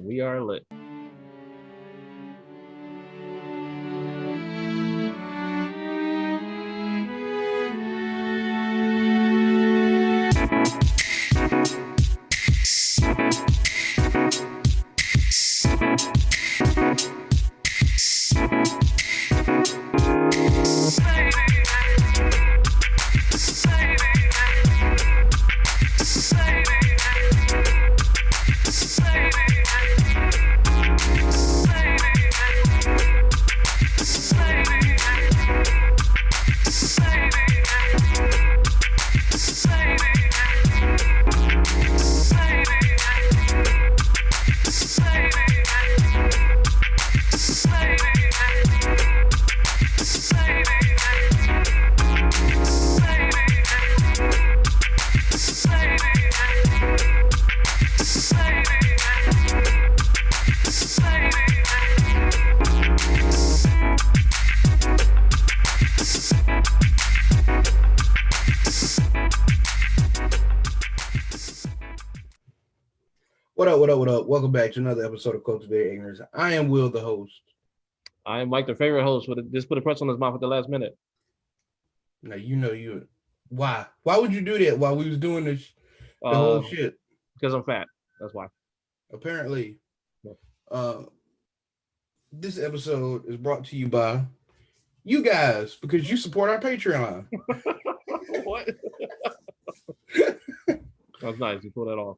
We are lit. What up? Welcome back to another episode of Cultivated Ignorance. I am Will, the host. I am Mike, the favorite host. Just put a press on his mouth at the last minute. Now you know you. Why? Why would you do that while we was doing this? The whole shit. Because I'm fat. That's why. Apparently, this episode is brought to you by you guys because you support our Patreon. What? That's nice. You pulled that off.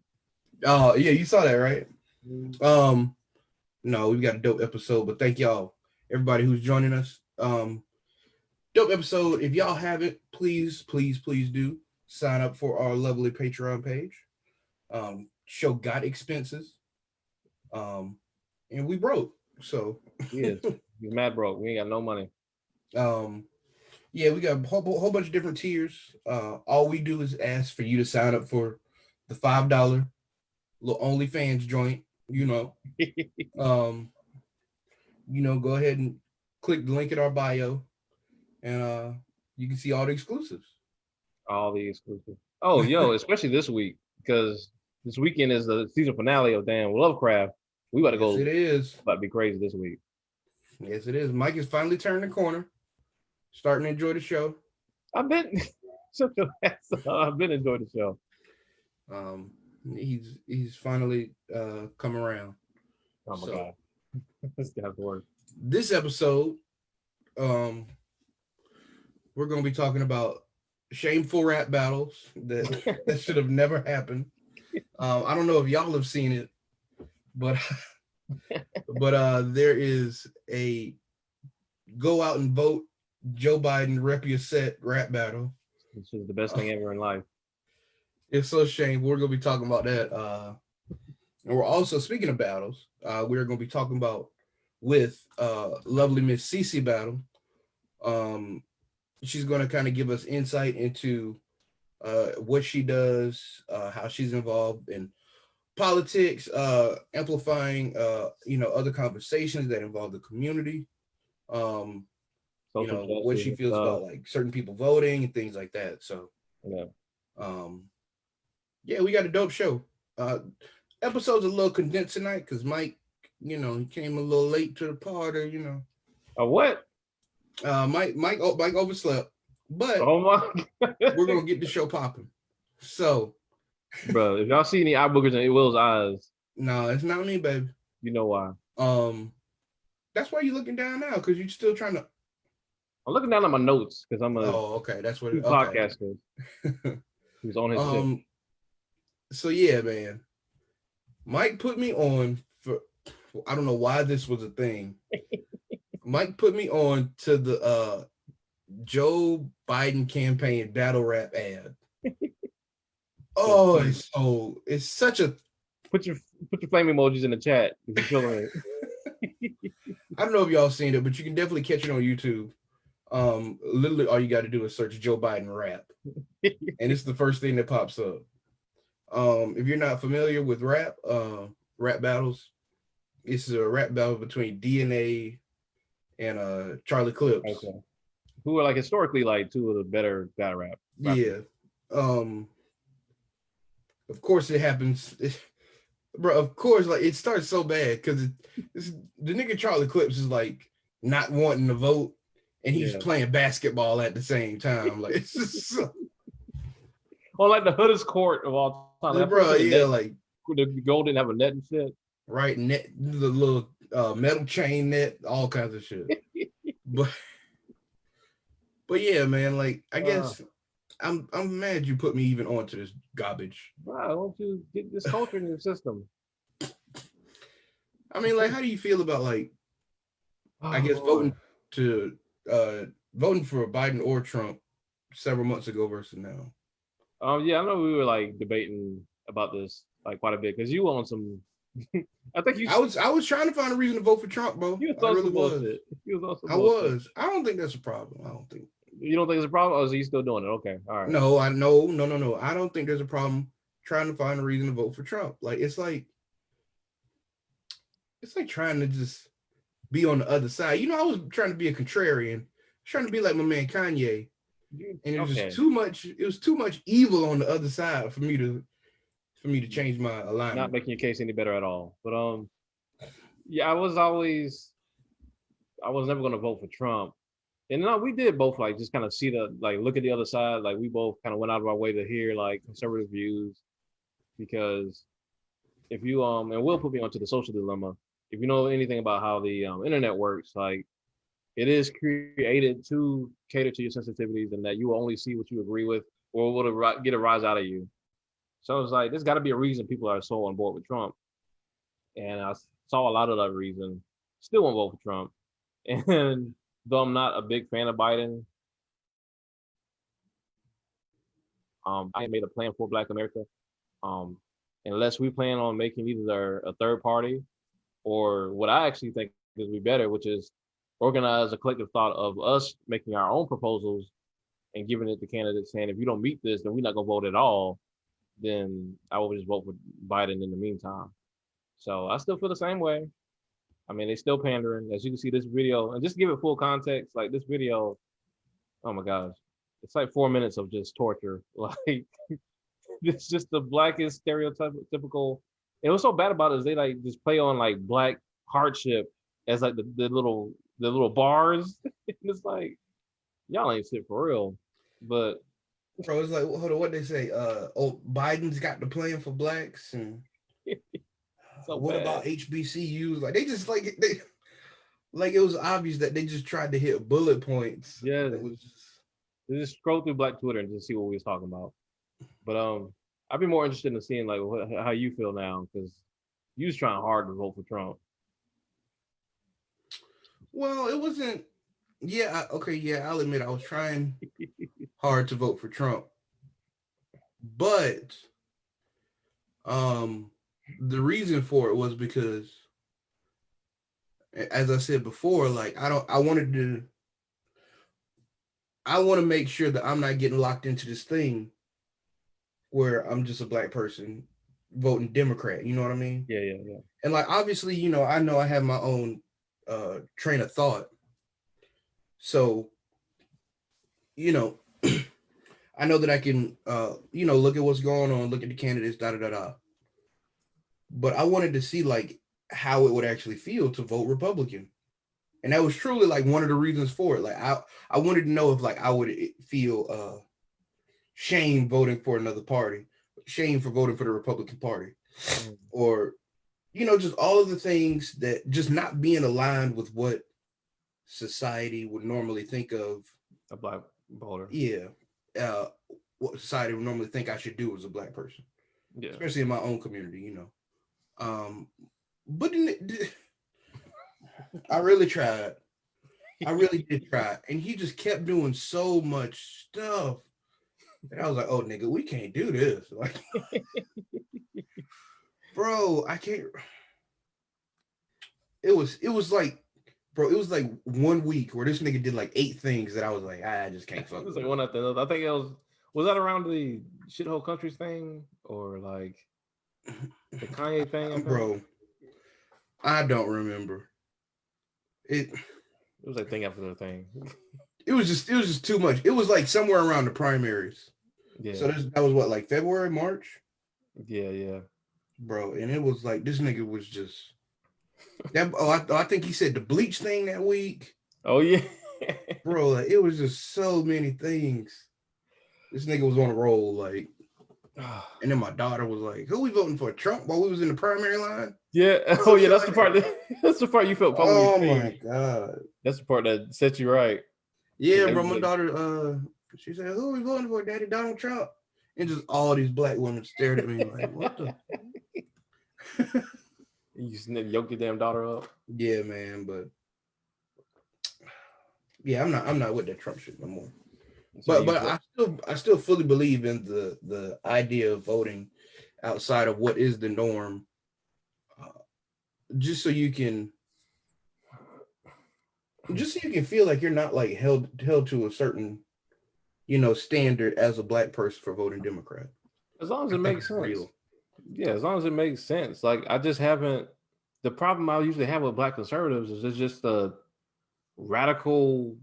Oh yeah, you saw that, right? No, we've got a dope episode, but thank y'all, everybody who's joining us. Dope episode. If y'all haven't, please do sign up for our lovely Patreon page. Show got expenses. And we broke. So he's mad broke. We ain't got no money. Yeah, we got a whole bunch of different tiers. All we do is ask for you to sign up for the $5 little OnlyFans joint, go ahead and click the link in our bio, and you can see all the exclusives. All the exclusives. Oh, yo, especially this week, because this weekend is the season finale of damn Lovecraft. We about to go. Yes, it is. About to be crazy this week. Yes, it is. Mike is finally turning the corner, starting to enjoy the show. I've been enjoying the show. He's finally come around. Oh my god. This guy's work. This episode, we're gonna be talking about shameful rap battles that should have never happened. I don't know if y'all have seen it, but there is a go out and vote Joe Biden rep your set rap battle. This is the best thing ever in life. It's so shameful. We're gonna be talking about that, and we're also speaking of battles. We're gonna be talking about with lovely Miss Cici battle. She's gonna kind of give us insight into what she does, how she's involved in politics, amplifying other conversations that involve the community. What she feels about like certain people voting and things like that. So yeah, we got a dope show. Episode's a little condensed tonight because Mike, he came a little late to the party, What? Mike overslept, but we're gonna get the show popping. So, bro, if y'all see any eye boogers in Will's eyes, no, it's not me, baby. You know why? That's why you're looking down now because you're still trying to. I'm looking down at my notes because I'm a okay. That's what podcaster. He's on his ship. So yeah, man. Mike put me on for I don't know why this was a thing. Mike put me on to the Joe Biden campaign battle rap ad. Oh, it's such a put your flame emojis in the chat if you're feeling it. I don't know if y'all seen it, but you can definitely catch it on YouTube. Literally all you got to do is search Joe Biden rap, and it's the first thing that pops up. If you're not familiar with rap battles, it's a rap battle between DNA and Charlie Clips, who are like historically like two of the better battle rap rappers. Yeah. Of course it happens. bro. Of course, like it starts so bad because the nigga Charlie Clips is like not wanting to vote, and he's Yeah. playing basketball at the same time. Like it's just so, Or like the hoodest court of all time. Like, I bro. forget the Yeah, net. like The goal didn't have a net and shit. right net, the little metal chain net, all kinds of shit. But yeah, man. Like I Uh, guess I'm mad you put me even onto this garbage. Why don't you get this culture in your system? I mean, like, how do you feel about like I Oh guess Lord. to uh voting for Biden or Trump several months ago versus now? Yeah, I know we were like debating about this like quite a bit because you on some. I think I was trying to find a reason to vote for Trump, bro. you was I on really some was. bullshit. You was on some I bullshit. was. I don't think that's a problem. I don't think. You don't think it's a problem, or is he still doing it? Okay, all right. No, I know. No, no, no. I don't think there's a problem trying to find a reason to vote for Trump. Like it's like trying to just be on the other side. You know, I was trying to be a contrarian, trying to be like my man Kanye, and it was just Okay, too much. It was too much evil on the other side for me to change my not alignment. making your case any better at all. But yeah, I was never gonna vote for Trump. And no, we did both like just kind of see the like look at the other side. Like we both kind of went out of our way to hear like conservative views because if you and Will put me onto the social dilemma. If you know anything about how the internet works, like it is created to cater to your sensitivities and that you will only see what you agree with or will get a rise out of you. So it's like there's got to be a reason people are so on board with Trump, and I saw a lot of that reason. Still won't vote for Trump, and though I'm not a big fan of Biden, I made a plan for Black America. Um, Unless we plan on making either a third party or what I actually think is be better, which is organize a collective thought of us making our own proposals and giving it to candidates saying, if you don't meet this, then we're not gonna vote at all. Then I will just vote for Biden in the meantime. So I still feel the same way. I mean, they still pandering. As you can see, this video, and just to give it full context, like this video, oh my gosh, it's like 4 minutes of just torture. Like it's just the blackest stereotypical. And what's so bad about it is they like just play on like black hardship as like the little bars. And it's like y'all ain't shit for real. But Bro, it's like hold on, what they say? Oh, Biden's got the plan for blacks, and so what bad. about HBCUs? Like they just like it was obvious that they just tried to hit bullet points. Yeah, That was just, just scroll through Black Twitter and just see what we was talking about. But I'd be more interested in seeing like how you feel now because you was trying hard to vote for Trump. well, it wasn't. Yeah, okay, yeah, I'll admit I was trying hard to vote for Trump, but the reason for it was because, as I said before, like I want to make sure that I'm not getting locked into this thing where I'm just a black person voting Democrat. You know what I mean? Yeah, yeah, yeah. And like obviously, I know I have my own train of thought. So, you know, I know that I can look at what's going on, look at the candidates, da da da da. But I wanted to see like how it would actually feel to vote Republican. And that was truly like one of the reasons for it. Like I wanted to know if like I would feel shame voting for another party, shame for voting for the Republican Party, or just all of the things that just not being aligned with what society would normally think of. A black voter. Yeah, what society would normally think I should do as a black person, Yeah. especially in my own community. But I really tried. I really did try, and he just kept doing so much stuff. And I was like, "Oh, nigga, we can't do this." Like, bro, I can't. It was like, bro, it was like 1 week where this nigga did like 8 things that I was like, I just can't fuck It was with like it. one after another. I think it was that around the shithole countries thing or like the Kanye thing. I think Bro, I don't remember. It it was like thing after the thing. it was just too much. It was like somewhere around the primaries. Yeah, So that was what, like February, March? yeah, yeah. bro. And it was like this nigga was just that. Oh, I think he said the bleach thing that week, Oh yeah. bro. Like, it was just so many things. This nigga was on a roll, like. And then my daughter was like, "Who we voting for? Trump?" While we was in the primary line. Yeah. Oh Some yeah. shit That's like the part. that. That's the part you felt publicly Oh my shamed. god. That's the part that set you right. Yeah, bro. My daughter, she said, "Who are we voting for, Daddy? Donald Trump?" And just all these black women stared at me like, "What the?" You yoke your damn daughter up. Yeah, man. But yeah, I'm not with that Trump shit no more. So But you. I still fully believe in the idea of voting outside of what is the norm, uh, just so you can feel like you're not like held to a certain standard as a black person for voting Democrat. As long as I it think makes it's sense. real. Yeah, as long as it makes sense. Like I just haven't. The problem I usually have with black conservatives is it's just a radical.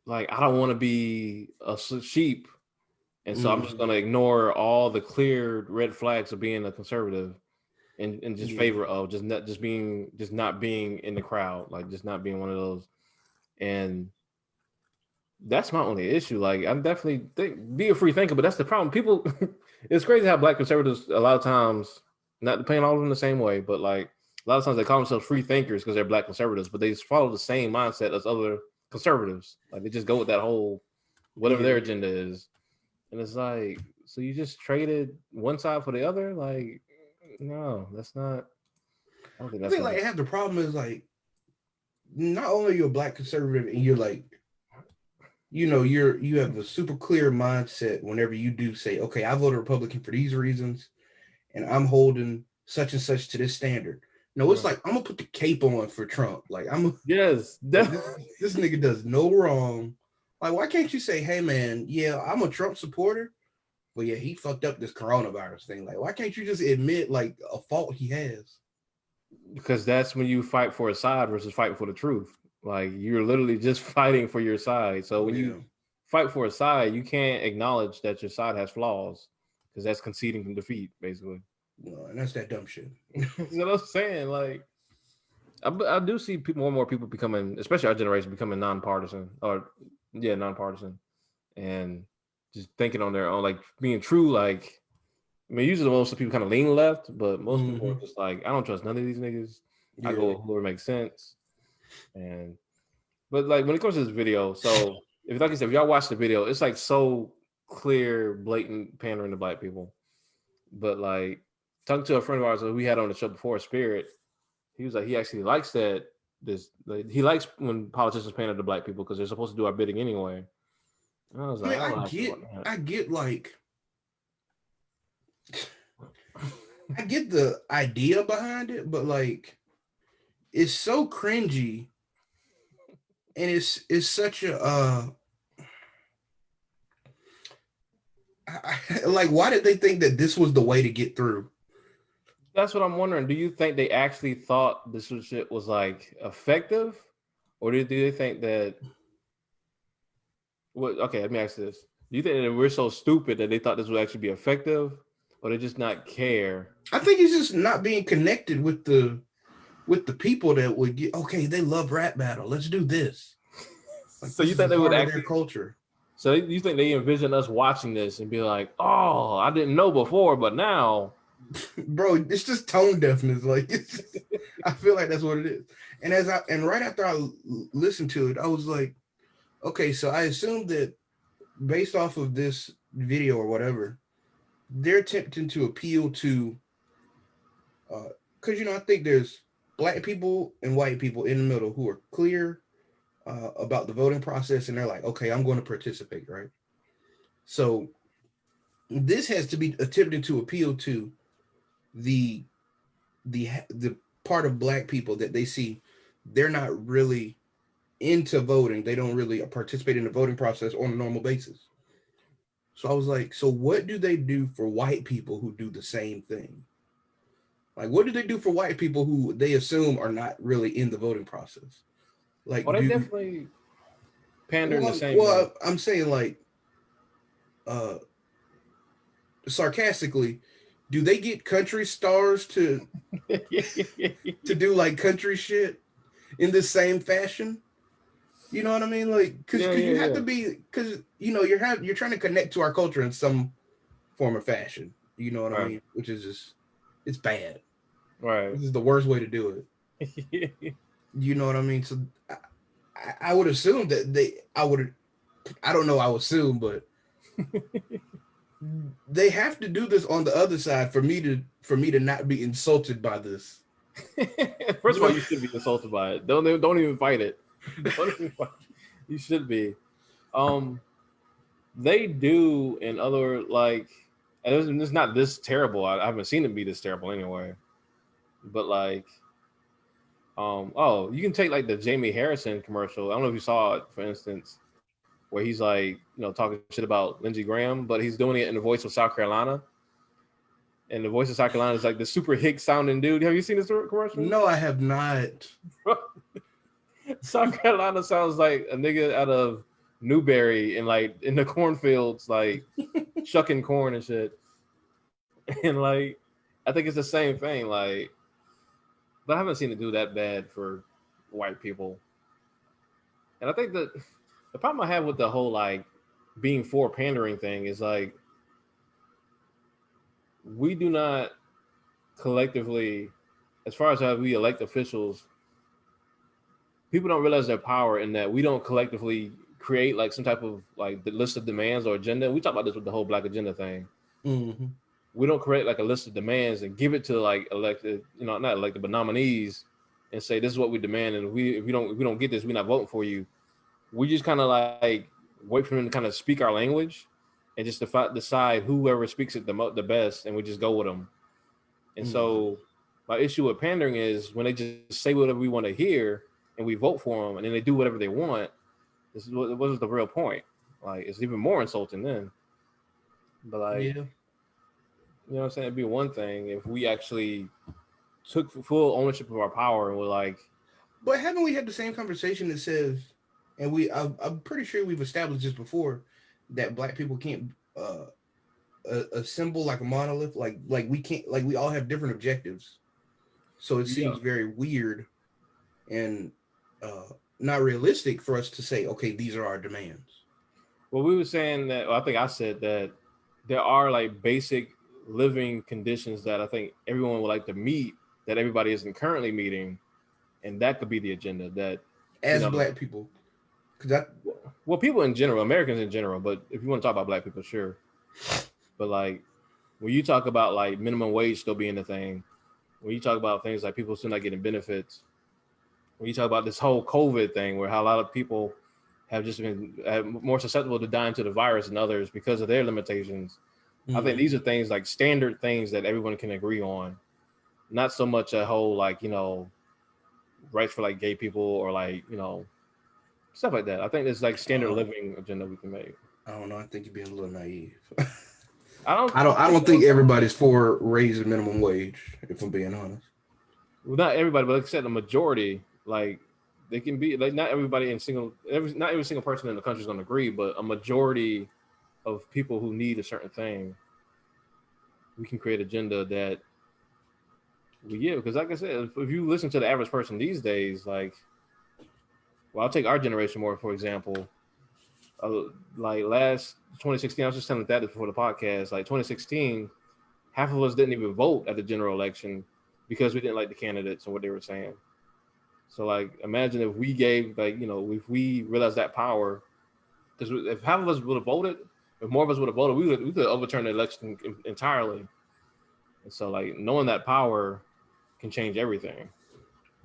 Like I don't want to be a sheep, and so I'm just Mm-hmm. gonna ignore all the clear red flags of being a conservative, and just Yeah. favor of just not being in the crowd, like just not being one of those. And that's my only issue. Like I'm definitely be a free thinker, but that's the problem. People, it's crazy how black conservatives a lot of times, not paying all of them the same way, but like a lot of times they call themselves free thinkers because they're black conservatives, but they just follow the same mindset as other conservatives. Like they just go with that whole whatever Yeah. their agenda is, and it's like, so you just traded one side for the other? Like, no, that's not. I don't think I that's think gonna. like half the problem is like not only are you a black conservative and you're like you have a super clear mindset whenever you do say, okay, I voted Republican for these reasons and I'm holding such and such to this standard. No, it's Right. like I'm gonna put the cape on for Trump. Like Yes, like this nigga does no wrong. Like, why can't you say, hey man, yeah, I'm a Trump supporter, but yeah, he fucked up this coronavirus thing. Like, why can't you just admit like a fault he has? because that's when you fight for a side versus fighting for the truth. Like you're literally just fighting for your side. So when you Yeah. fight for a side, you can't acknowledge that your side has flaws because that's conceding defeat, basically. No, and that's that dumb shit. You know what I'm saying? Like I do see more and more people becoming, especially our generation, becoming nonpartisan or yeah, nonpartisan, and just thinking on their own, like being true. Like I mean, usually most of the people kind of lean left, but most people Mm-hmm. are just like, I don't trust none of these niggas. I Yeah. go with whoever makes sense. And but like when it comes to this video, so if like I said, if y'all watch the video, it's like so clear, blatant pandering to black people. But like talking to a friend of ours that we had on the show before, Spirit, he was like he actually likes that this like, he likes when politicians pander to black people because they're supposed to do our bidding anyway. And I was I like, mean, I don't know how I feel about I get like, I get the idea behind it, but like, it's so cringy, and it's such a like, why did they think that this was the way to get through? That's what I'm wondering. Do you think they actually thought this shit was like effective, or do they think that? What? Okay, let me ask you this: Do you think that we're so stupid that they thought this would actually be effective, or they just not care? I think it's just not being connected with the people that would get. Okay, they love rap battle. Let's do this. Like So this you is a think they would part of their actually? culture. So you think they envision us watching this and be like, "Oh, I didn't know before, but now." Bro, it's just tone deafness. Like I feel like that's what it is. And right after I listened to it, I was like, okay, so I assumed that based off of this video or whatever, they're attempting to appeal to, because I think there's black people and white people in the middle who are clear about the voting process, and they're like, okay, I'm going to participate, right? So this has to be attempting to appeal to the the part of black people that they see they're not really into voting. They don't really participate in the voting process on a normal basis. So I was like, so what do they do for white people who do the same thing? Like, what do they do for white people who they assume are not really in the voting process? Oh, Like, they definitely pander in the same way. I'm saying like, uh, sarcastically, Do they get country stars to do like country shit in the same fashion? You know what I mean? Like, Yeah, cause you yeah, have yeah. to be, cause you're trying to connect to our culture in some form or fashion. You know what I Right, mean? Which is just, it's bad. right. This is the worst way to do it. You know what I mean? So I would assume that I don't know. I would assume, but they have to do this on the other side for me to not be insulted by this. First You of all, know? you should be insulted by it. Don't even fight it. Don't even fight. You should be. Um, they do in other like, and it's not this terrible. I haven't seen it be this terrible anyway. But like, oh, you can take like the Jamie Harrison commercial. I don't know if you saw it, for instance, where he's like, talking shit about Lindsey Graham, but he's doing it in the voice of South Carolina. And the voice of South Carolina is like the super hick sounding dude. Have you seen this commercial? No, I have not. South Carolina sounds like a nigga out of Newberry and like in the cornfields, like shucking corn and shit. And like, I think it's the same thing. Like, but I haven't seen it do that bad for white people. And I think that the problem I have with the whole like being for pandering thing is like we do not collectively, as far as how we elect officials, people don't realize their power in that we don't collectively create like some type of like the list of demands or agenda. We talk about this with the whole black agenda thing. Mm-hmm. We don't create like a list of demands and give it to like elected, not elected, but nominees and say this is what we demand. And if we don't get this, we're not voting for you. We just kind of like wait for them to kind of speak our language and just decide whoever speaks it the best, and we just go with them. And Mm-hmm. so my issue with pandering is when they just say whatever we want to hear and we vote for them and then they do whatever they want. This is what was the real point. Like it's even more insulting then. But like, Yeah. what I'm saying? It'd be one thing if we actually took full ownership of our power and were like, But haven't we had the same conversation that says, and I'm pretty sure we've established this before, that black people can't assemble like a monolith, like we can't, like we all have different objectives. So it yeah. seems very weird and uh, not realistic for us to say, okay, these are our demands. Well, we were saying that. Well, I think I said that there are like basic living conditions that I think everyone would like to meet that everybody isn't currently meeting, and that could be the agenda. That you As know, black people, because that well, people in general, Americans in general, but if you want to talk about black people, sure. But like when you talk about like minimum wage still being a thing, when you talk about things like people still not getting benefits, when you talk about this whole COVID thing, where how a lot of people have just been more susceptible to dying to the virus than others because of their limitations. I think mm-hmm. these are things like standard things that everyone can agree on, not so much a whole like rights for like gay people or like stuff like that. I think it's like standard uh, living agenda we can make. I don't know. I think you're being a little naive. I don't I think don't think so. everybody's for raising minimum wage. If I'm being honest. Well, not everybody, but like I said, the majority, like they can be like not everybody not every single person in the country is going to agree, but a majority of people who need a certain thing, we can create agenda that we give. Because like I said, if you listen to the average person these days, like, well, I'll take our generation more for example. Uh, like last 2016, I was just telling that before the podcast. Like 2016, half of us didn't even vote at the general election because we didn't like the candidates and what they were saying. So like, imagine if we gave like if we realized that power, because if half of us would have voted, if more of us would have voted, we could overturn the election entirely. And so like knowing that power can change everything.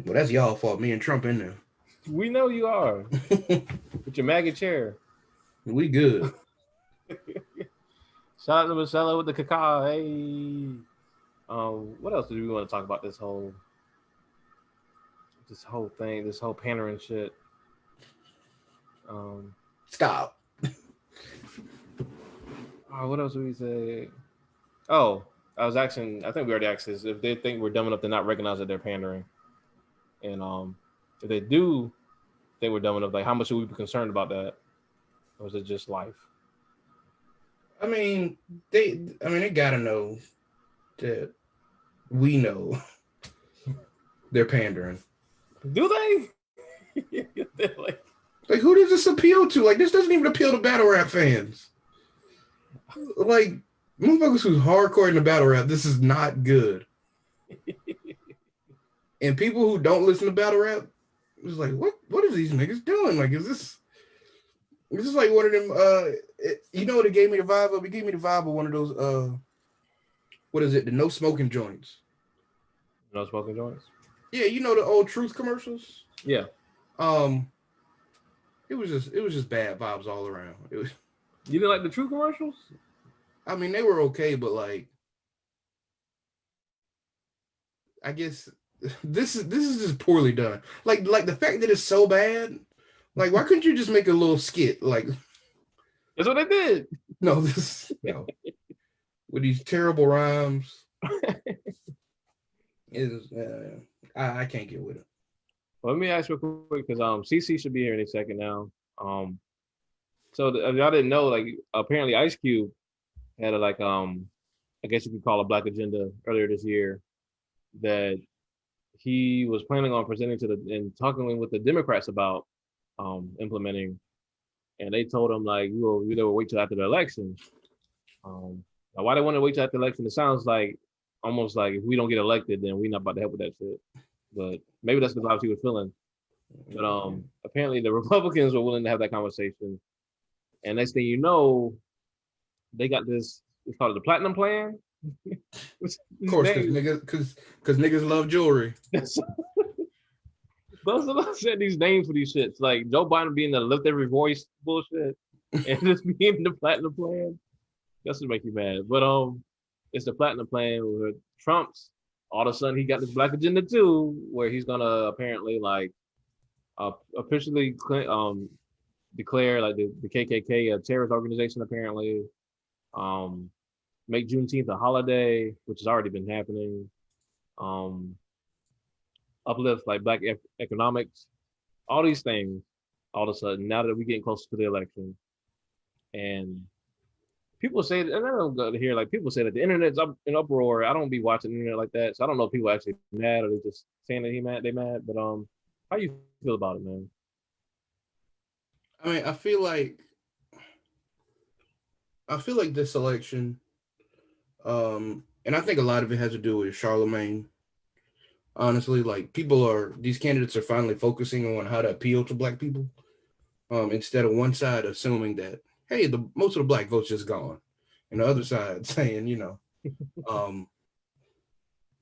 Well, that's y'all fault. Me and Trump in there. We know you are with your maggot chair. We good. Shout out to Marcella with the cacao. Hey, what else do we want to talk about this whole thing, this whole pandering shit? Um, Stop. what else did we say? Oh, I was asking. I think we already asked this. If they think we're dumb enough to not recognize that they're pandering, and if they do think we're dumb enough, like how much should we be concerned about that, or is it just life? I mean, they gotta know that we know they're pandering. Do they? They're like, who does this appeal to? Like, this doesn't even appeal to battle rap fans. Like, motherfuckers who's hardcore in the battle rap, this is not good. And people who don't listen to battle rap, it's like, what are these niggas doing? Like, is this like one of them, you know what it gave me the vibe of? It gave me the vibe of one of those, what is it? The no smoking joints. No smoking joints? Yeah, you know the old Truth commercials? Yeah. It was just bad vibes all around. It was. You didn't like the Truth commercials? I mean, they were okay, but like, I guess this is just poorly done. Like the fact that it's so bad, like, why couldn't you just make a little skit? Like, that's what they did. No, with these terrible rhymes. I can't get with it. Well, let me ask real quick because Cici should be here in a second now. So y'all didn't know, like, apparently Ice Cube had a I guess you could call a black agenda earlier this year that he was planning on presenting to and talking with the Democrats about implementing, and they told him like we will wait till after the election. Now why they want to wait till after the election? It sounds like almost like if we don't get elected, then we're not about to help with that shit. But maybe that's the vibes he was feeling. But apparently the Republicans were willing to have that conversation. And next thing you know, they got this. It's called the Platinum Plan. Of course, because niggas love jewelry. Those of us said these names for these shits, like Joe Biden being the lift every voice bullshit, and just being the Platinum Plan. That's what make you mad. But it's the Platinum Plan where Trump's all of a sudden he got this black agenda too, where he's gonna apparently like officially declare like the KKK a terrorist organization apparently. Make Juneteenth a holiday, which has already been happening. Uplift like black economics, all these things. All of a sudden, now that we're getting closer to the election, and people say, and I don't go to hear like people say that the internet's up in uproar. I don't be watching the internet like that, so I don't know if people are actually mad or they just saying that they mad. But how you feel about it, man? I mean, I feel like this election, and I think a lot of it has to do with Charlemagne. Honestly, like these candidates are finally focusing on how to appeal to black people, instead of one side assuming that, hey, most of the black vote's just gone, and the other side saying,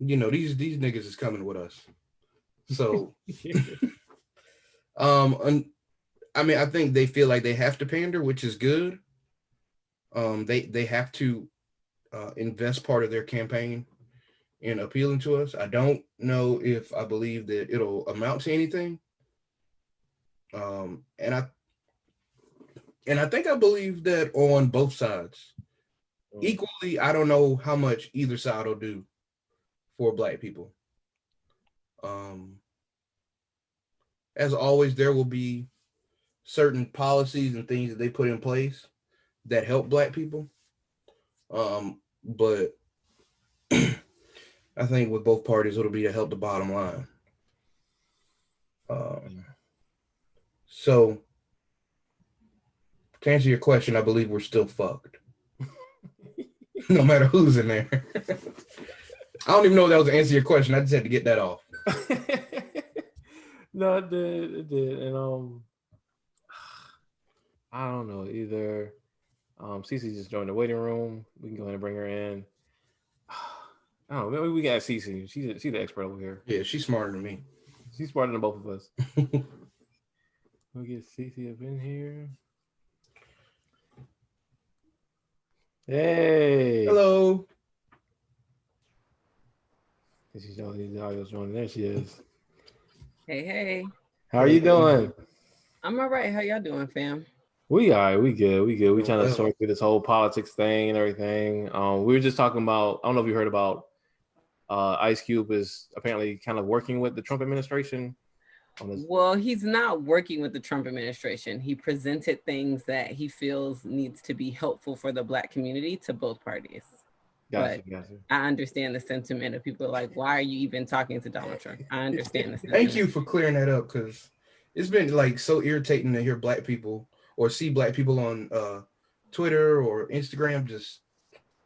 these niggas is coming with us. So, I mean, I think they feel like they have to pander, which is good. They have to invest part of their campaign in appealing to us. I don't know if I believe that it'll amount to anything. And I think I believe that on both sides. Equally, I don't know how much either side will do for black people. As always, there will be certain policies and things that they put in place that help black people. But I think with both parties, it'll be to help the bottom line. So to answer your question, I believe we're still fucked. No matter who's in there. I don't even know if that was to answer your question. I just had to get that off. No, it did. And I don't know either. Cici just joined the waiting room. We can go ahead and bring her in. I don't know. Maybe we got Cici. She's the expert over here. Yeah, she's smarter than me. She's smarter than both of us. We'll get Cici up in here. Hey. Hello. She's always joining. There she is. Hey. How are you doing? I'm all right. How y'all doing, fam? We all right. We good. We trying to sort through this whole politics thing and everything. We were just talking about, I don't know if you heard about Ice Cube is apparently kind of working with the Trump administration. Well, he's not working with the Trump administration. He presented things that he feels needs to be helpful for the Black community to both parties. Gotcha, But gotcha. I understand the sentiment of people like, why are you even talking to Donald Trump? I understand the Thank sentiment. you for clearing that up, because it's been like so irritating to hear black people or see black people on Twitter or Instagram just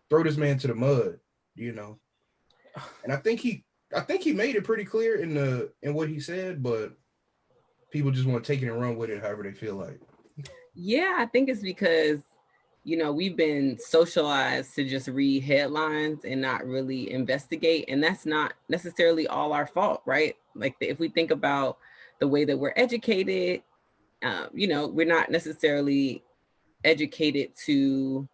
throw this man to the mud, you know. And I think he made it pretty clear in what he said, but people just want to take it and run with it however they feel like. Yeah, I think it's because, we've been socialized to just read headlines and not really investigate. And that's not necessarily all our fault, right? Like, if we think about the way that we're educated, we're not necessarily educated to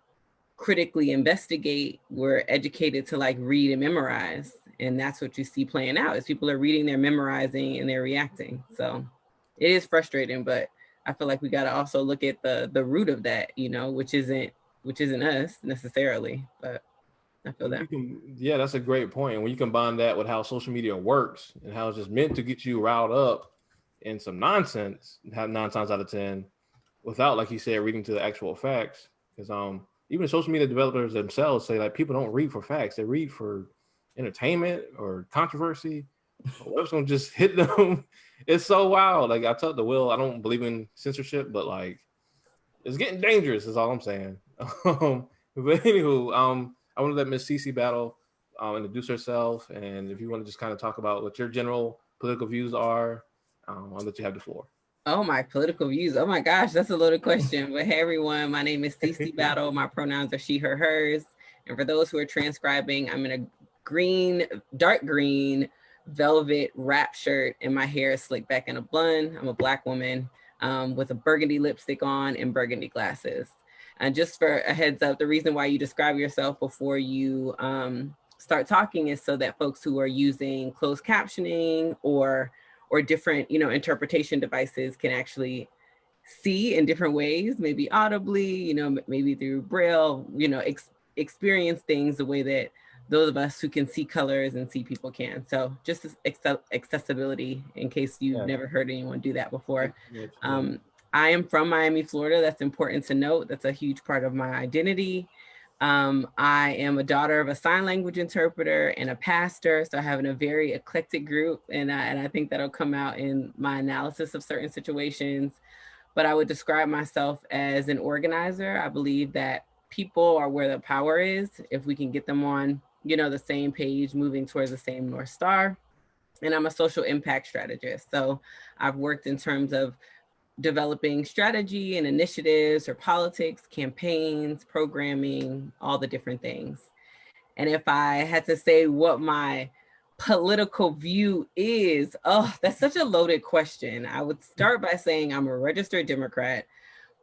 critically investigate. We're educated to like read and memorize. And that's what you see playing out is people are reading, they're memorizing, and they're reacting. So it is frustrating, but I feel like we got to also look at the root of that, which isn't us necessarily, but I feel that. Yeah, that's a great point. And when you combine that with how social media works and how it's just meant to get you riled up in some nonsense, 9 times out of 10, without, like you said, reading to the actual facts. Because even social media developers themselves say like people don't read for facts; they read for entertainment or controversy. What's gonna just hit them? It's so wild. Like I told the Will, I don't believe in censorship, but like it's getting dangerous. Is all I'm saying. But anywho, I want to let Miss Cici battle, introduce herself, and if you want to just kind of talk about what your general political views are, I'll let you have the floor. Oh, my political views. Oh my gosh, that's a loaded question. But hey, everyone, my name is Cici Battle. My pronouns are she, her, hers. And for those who are transcribing, I'm in a dark green velvet wrap shirt, and my hair is slicked back in a bun. I'm a Black woman with a burgundy lipstick on and burgundy glasses. And just for a heads up, the reason why you describe yourself before you start talking is so that folks who are using closed captioning or different, interpretation devices can actually see in different ways, maybe audibly, maybe through Braille, experience things the way that those of us who can see colors and see people can. So just accessibility in case you've never heard anyone do that before. I am from Miami, Florida. That's important to note. That's a huge part of my identity. I am a daughter of a sign language interpreter and a pastor, so I have a very eclectic group, and I think that'll come out in my analysis of certain situations. But I would describe myself as an organizer. I believe that people are where the power is. If we can get them on, the same page, moving towards the same North Star. And I'm a social impact strategist. So I've worked in terms of developing strategy and initiatives or politics, campaigns, programming, all the different things. And if I had to say what my political view is, oh, that's such a loaded question. I would start by saying I'm a registered Democrat,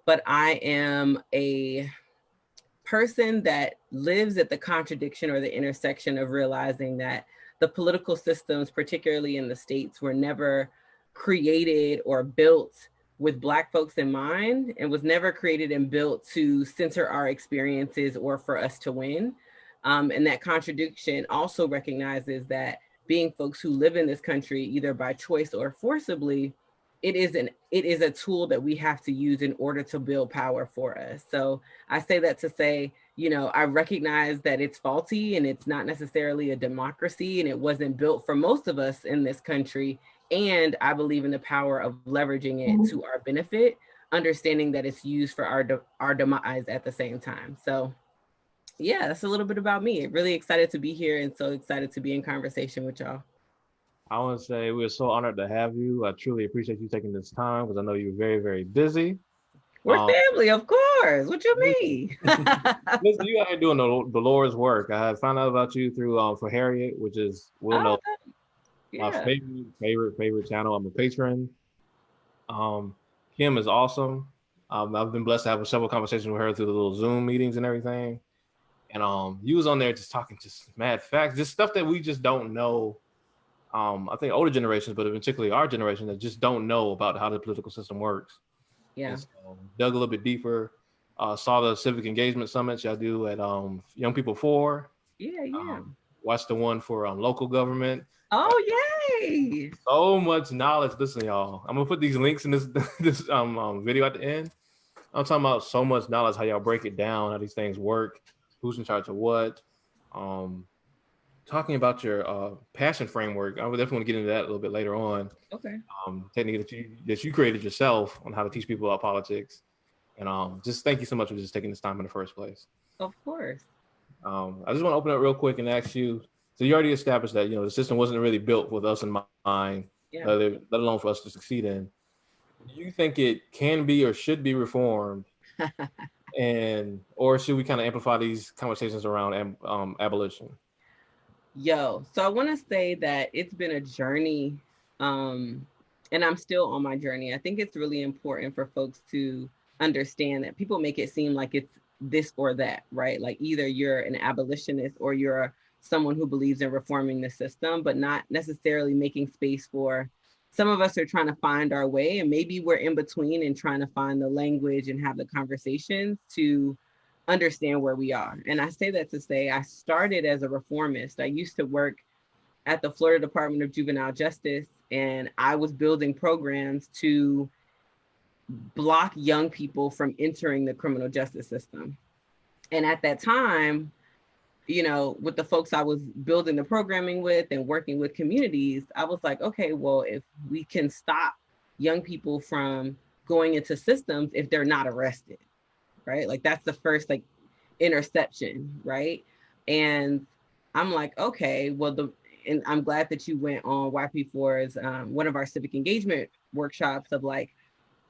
but I am a person that lives at the contradiction or the intersection of realizing that the political systems, particularly in the states, were never created or built with Black folks in mind, and was never created and built to center our experiences or for us to win. And that contradiction also recognizes that being folks who live in this country, either by choice or forcibly, it is a tool that we have to use in order to build power for us. So I say that to say, I recognize that it's faulty and it's not necessarily a democracy, and it wasn't built for most of us in this country. And I believe in the power of leveraging it to our benefit, understanding that it's used for our demise at the same time. So yeah, that's a little bit about me. Really excited to be here and so excited to be in conversation with y'all. I want to say we're so honored to have you. I truly appreciate you taking this time because I know you're very, very busy. We're family, of course. What you mean? Listen, you out here doing the Lord's work. I found out about you through for Harriet, which is know my favorite channel. I'm a patron. Kim is awesome. I've been blessed to have several conversations with her through the little Zoom meetings and everything. And you was on there just talking just mad facts, just stuff that we just don't know. I think older generations, but particularly our generation, that just don't know about how the political system works. Yeah. So, dug a little bit deeper. Saw the civic engagement summits y'all do at Young People For. Yeah. Watched the one for local government. Oh, yay! So much knowledge. Listen, y'all. I'm gonna put these links in this video at the end. I'm talking about so much knowledge, how y'all break it down, how these things work, who's in charge of what. talking about your passion framework. I would definitely want to get into that a little bit later on. Okay. Technique that you created yourself on how to teach people about politics. And just thank you so much for just taking this time in the first place. Of course. I just want to open up real quick and ask you. So you already established that the system wasn't really built with us in mind, Yeah. let alone for us to succeed in. Do you think it can be or should be reformed, or should we kind of amplify these conversations around abolition? So I want to say that it's been a journey, and I'm still on my journey. I think it's really important for folks to understand that people make it seem like it's this or that, right? Like either you're an abolitionist or you're someone who believes in reforming the system, but not necessarily making space for some of us are trying to find our way, and maybe we're in between and trying to find the language and have the conversations to understand where we are. And I say that to say I started as a reformist. I used to work at the Florida Department of Juvenile Justice, and I was building programs to block young people from entering the criminal justice system. And at that time, with the folks I was building the programming with and working with communities, I was like, okay, well, if we can stop young people from going into systems if they're not arrested, right? Like that's the first interception, right? And I'm like, okay, well, and I'm glad that you went on YP4's one of our civic engagement workshops of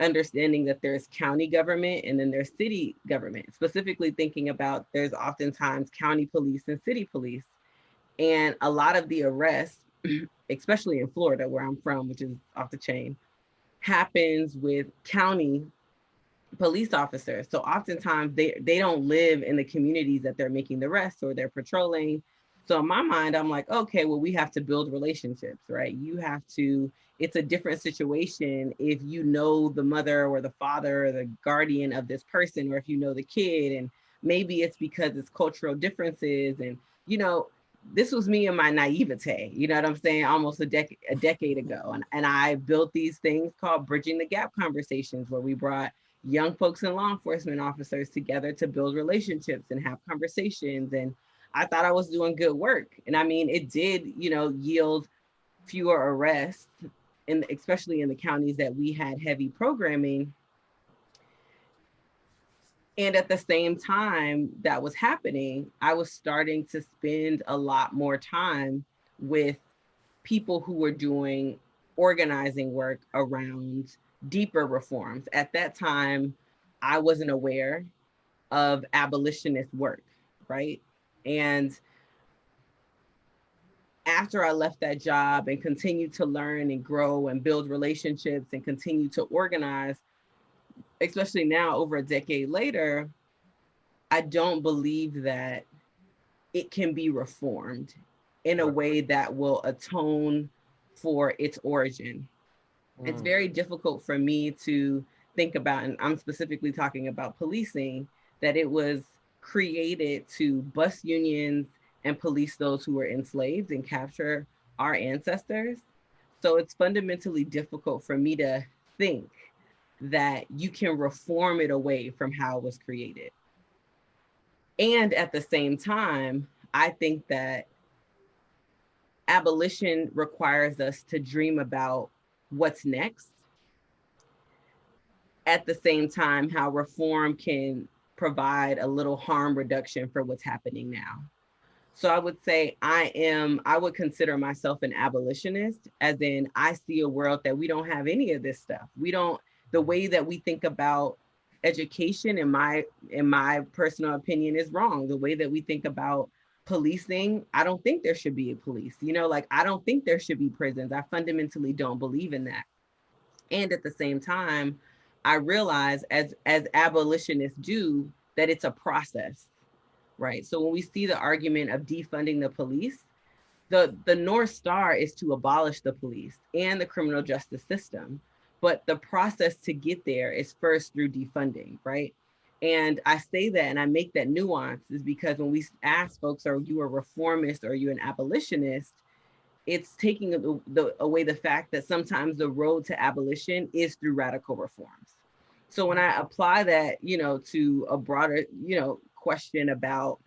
understanding that there's county government and then there's city government, specifically thinking about there's oftentimes county police and city police. And a lot of the arrests, especially in Florida, where I'm from, which is off the chain, happens with county police officers. So oftentimes they don't live in the communities that they're making the arrests or they're patrolling. So in my mind, I'm like, okay, well, we have to build relationships, right? It's a different situation if you know the mother or the father or the guardian of this person, or if you know the kid, and maybe it's because it's cultural differences. And, this was me in my naivete, you know what I'm saying? Almost a decade ago. And I built these things called Bridging the Gap conversations, where we brought young folks and law enforcement officers together to build relationships and have conversations. And I thought I was doing good work. And I mean, it did, yield fewer arrests, especially in the counties that we had heavy programming. And at the same time that was happening, I was starting to spend a lot more time with people who were doing organizing work around deeper reforms. At that time, I wasn't aware of abolitionist work, right? And after I left that job and continued to learn and grow and build relationships and continue to organize, especially now over a decade later, I don't believe that it can be reformed in a way that will atone for its origin. It's very difficult for me to think about, and I'm specifically talking about policing, that it was created to bust unions and police those who were enslaved and capture our ancestors. So it's fundamentally difficult for me to think that you can reform it away from how it was created. And at the same time, I think that abolition requires us to dream about what's next. At the same time, how reform can provide a little harm reduction for what's happening now. So I would say I would consider myself an abolitionist, as in I see a world that we don't have any of this stuff. The way that we think about education, in my personal opinion, is wrong. The way that we think about policing, I don't think there should be a police. I don't think there should be prisons. I fundamentally don't believe in that. And at the same time, I realize as abolitionists do, that it's a process, right? So when we see the argument of defunding the police, the North Star is to abolish the police and the criminal justice system. But the process to get there is first through defunding, right? And I say that and I make that nuance is because when we ask folks, are you a reformist or are you an abolitionist? It's taking away the fact that sometimes the road to abolition is through radical reforms. So when I apply that, to a broader, question about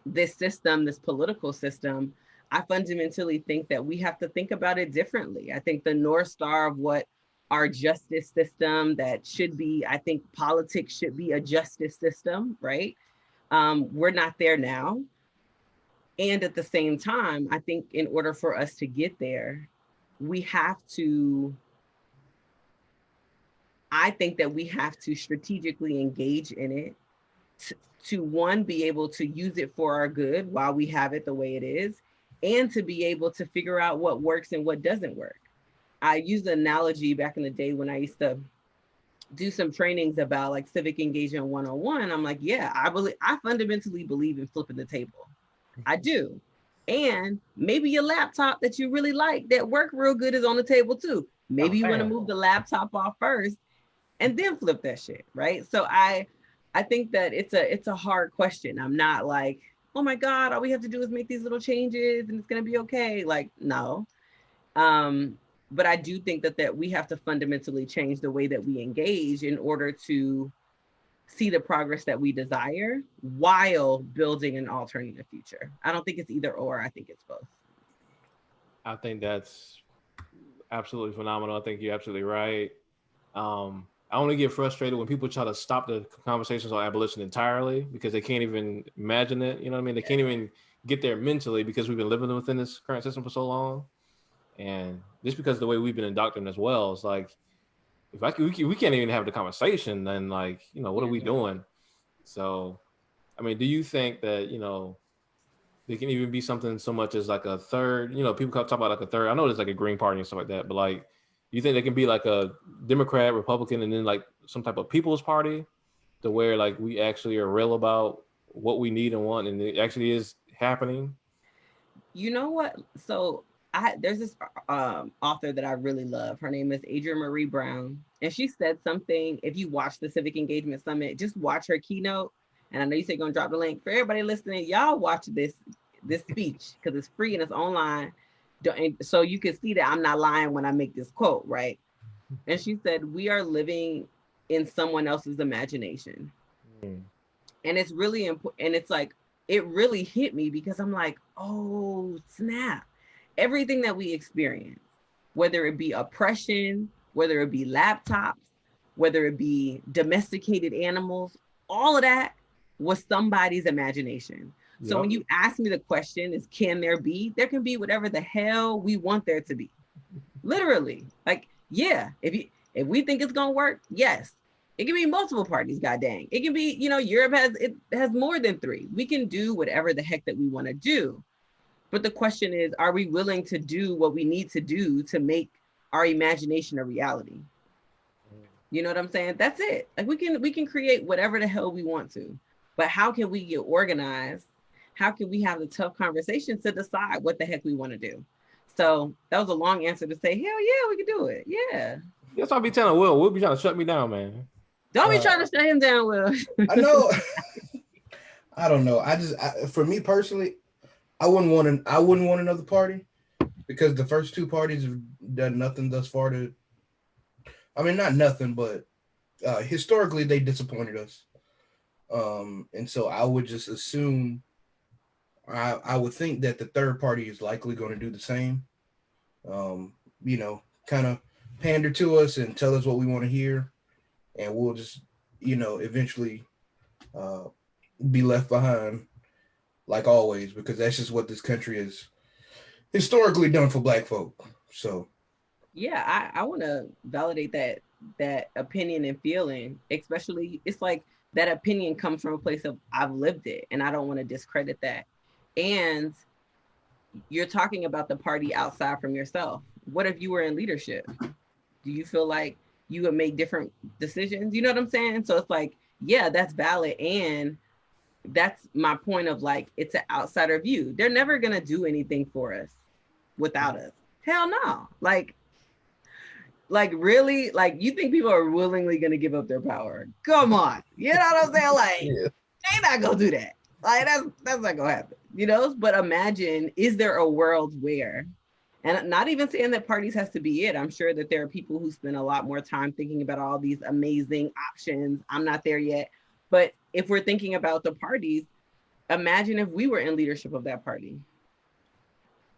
this system, this political system, I fundamentally think that we have to think about it differently. I think the North Star of what our justice system that should be, I think politics should be a justice system, right? We're not there now. And at the same time, I think in order for us to get there, we have to, I think that we have to strategically engage in it to one, be able to use it for our good while we have it the way it is, and to be able to figure out what works and what doesn't work. I used an analogy back in the day when I used to do some trainings about like civic engagement 101. I'm like, yeah, I fundamentally believe in flipping the table. I do. And maybe your laptop that you really like that work real good is on the table too. Maybe you want to move the laptop off first and then flip that shit, right? So I think that it's a hard question. I'm not like, oh my God, all we have to do is make these little changes and it's gonna be okay. Like, no. But I do think that we have to fundamentally change the way that we engage in order to see the progress that we desire while building an alternative future. I don't think it's either or, I think it's both. I think that's absolutely phenomenal. I think you're absolutely right. I only get frustrated when people try to stop the conversations on abolition entirely because they can't even imagine it. You know what I mean? They can't even get there mentally because we've been living within this current system for so long. And just because of the way we've been indoctrinated as well, it's like, we can't even have the conversation, then like, you know, what are we doing? So, I mean, do you think that, you know, there can even be something so much as like a third, you know, people talk about like a third, I know there's like a Green Party and stuff like that, but like, you think there can be like a Democrat, Republican, and then like some type of People's Party to where like we actually are real about what we need and want and it actually is happening? You know what? So there's this author that I really love. Her name is Adrienne Marie Brown. And she said something, if you watch the Civic Engagement Summit, just watch her keynote. And I know you say you're gonna drop the link for everybody listening. Y'all watch this speech because it's free and it's online. So you can see that I'm not lying when I make this quote, right? And she said, we are living in someone else's imagination. And it's really important. And it's like, it really hit me because I'm like, oh, snap. Everything that we experience, whether it be oppression, whether it be laptops, whether it be domesticated animals, all of that was somebody's imagination. So when you ask me the question is, can there be? There can be whatever the hell we want there to be. Literally. Like, yeah, if we think it's gonna work, yes. It can be multiple parties, god dang. It can be, you know, Europe has more than 3. We can do whatever the heck that we want to do. But the question is, are we willing to do what we need to do to make our imagination a reality? You know what I'm saying? That's it. Like we can create whatever the hell we want to, but how can we get organized? How can we have the tough conversations to decide what the heck we want to do? So that was a long answer to say, hell yeah, we can do it. Yeah. That's what I be telling Will. Will be trying to shut me down, man. Don't be trying to shut him down, Will. I know. I don't know. For me personally, I wouldn't want another party because the first 2 parties have done nothing thus far to. I mean, not nothing, but historically they disappointed us. And so I would just assume. I would think that the third party is likely going to do the same. You know, kind of pander to us and tell us what we want to hear, and we'll just, you know, eventually be left behind, like always, because that's just what this country has historically done for Black folk. So, yeah, I want to validate that opinion and feeling, especially it's like that opinion comes from a place of I've lived it, and I don't want to discredit that. And you're talking about the party outside from yourself. What if you were in leadership? Do you feel like you would make different decisions? You know what I'm saying? So it's like, yeah, that's valid. And that's my point of like, it's an outsider view. They're never going to do anything for us without us. Hell no. Like really, like you think people are willingly going to give up their power? Come on. You know what I'm saying? Like, they not going to do that. Like that's not gonna happen, you know. But imagine, is there a world where, and not even saying that parties has to be it. I'm sure that there are people who spend a lot more time thinking about all these amazing options. I'm not there yet, but if we're thinking about the parties, Imagine if we were in leadership of that party.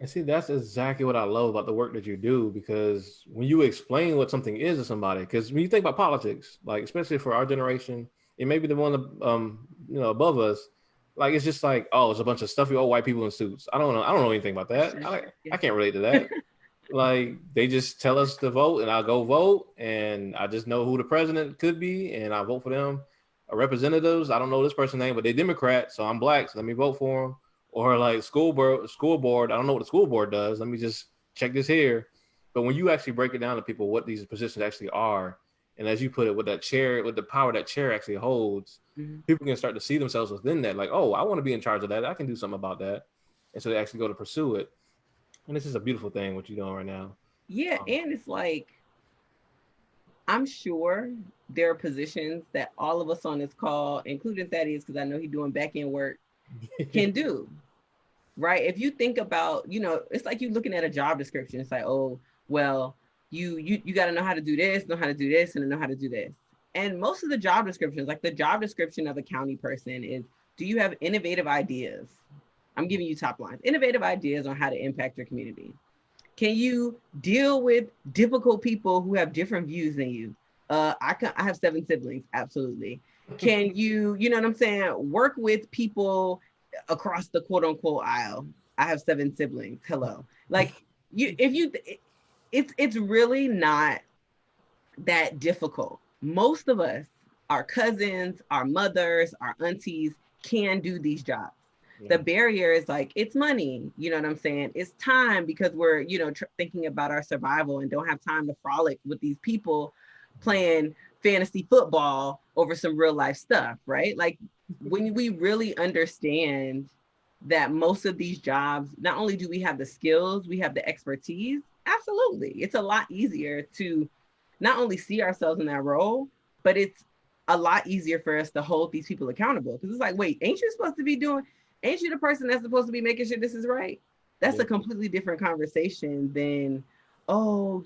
And see, that's exactly what I love about the work that you do, because when you explain what something is to somebody, because when you think about politics, like especially for our generation, it may be the one above us, like it's just like, oh, it's a bunch of stuffy old white people in suits. I don't know anything about that. I can't relate to that. Like they just tell us to vote, and I'll go vote, and I just know who the president could be, and I vote for them. Representatives, I don't know this person's name, but they're Democrat, so I'm black, so let me vote for them. Or like school board, I don't know what the school board does. Let me just check this here. But when you actually break it down to people what these positions actually are, and as you put it, with that chair, with the power that chair actually holds, people can start to see themselves within that. Like, oh, I want to be in charge of that. I can do something about that, and so they actually go to pursue it. And this is a beautiful thing what you're doing right now. Yeah, and it's like, I'm sure there are positions that all of us on this call, including Thaddeus, because I know he's doing back end work, can do. Right? If you think about, it's like you looking at a job description. It's like, oh, well, you got to know how to do this, know how to do this, and know how to do this. And most of the job descriptions, like the job description of a county person is, do you have innovative ideas? I'm giving you top lines. Innovative ideas on how to impact your community. Can you deal with difficult people who have different views than you? I have 7 siblings, absolutely. Can you know what I'm saying? Work with people across the quote unquote aisle. I have 7 siblings. Hello. Like it's really not that difficult. Most of us, our cousins, our mothers, our aunties can do these jobs. The barrier is like, it's money, you know what I'm saying? It's time, because we're, thinking about our survival and don't have time to frolic with these people playing fantasy football over some real life stuff, right? Like when we really understand that most of these jobs, not only do we have the skills, we have the expertise, absolutely. It's a lot easier to not only see ourselves in that role, but it's a lot easier for us to hold these people accountable. Because it's like, wait, ain't you the person that's supposed to be making sure this is right? That's a completely different conversation than, oh,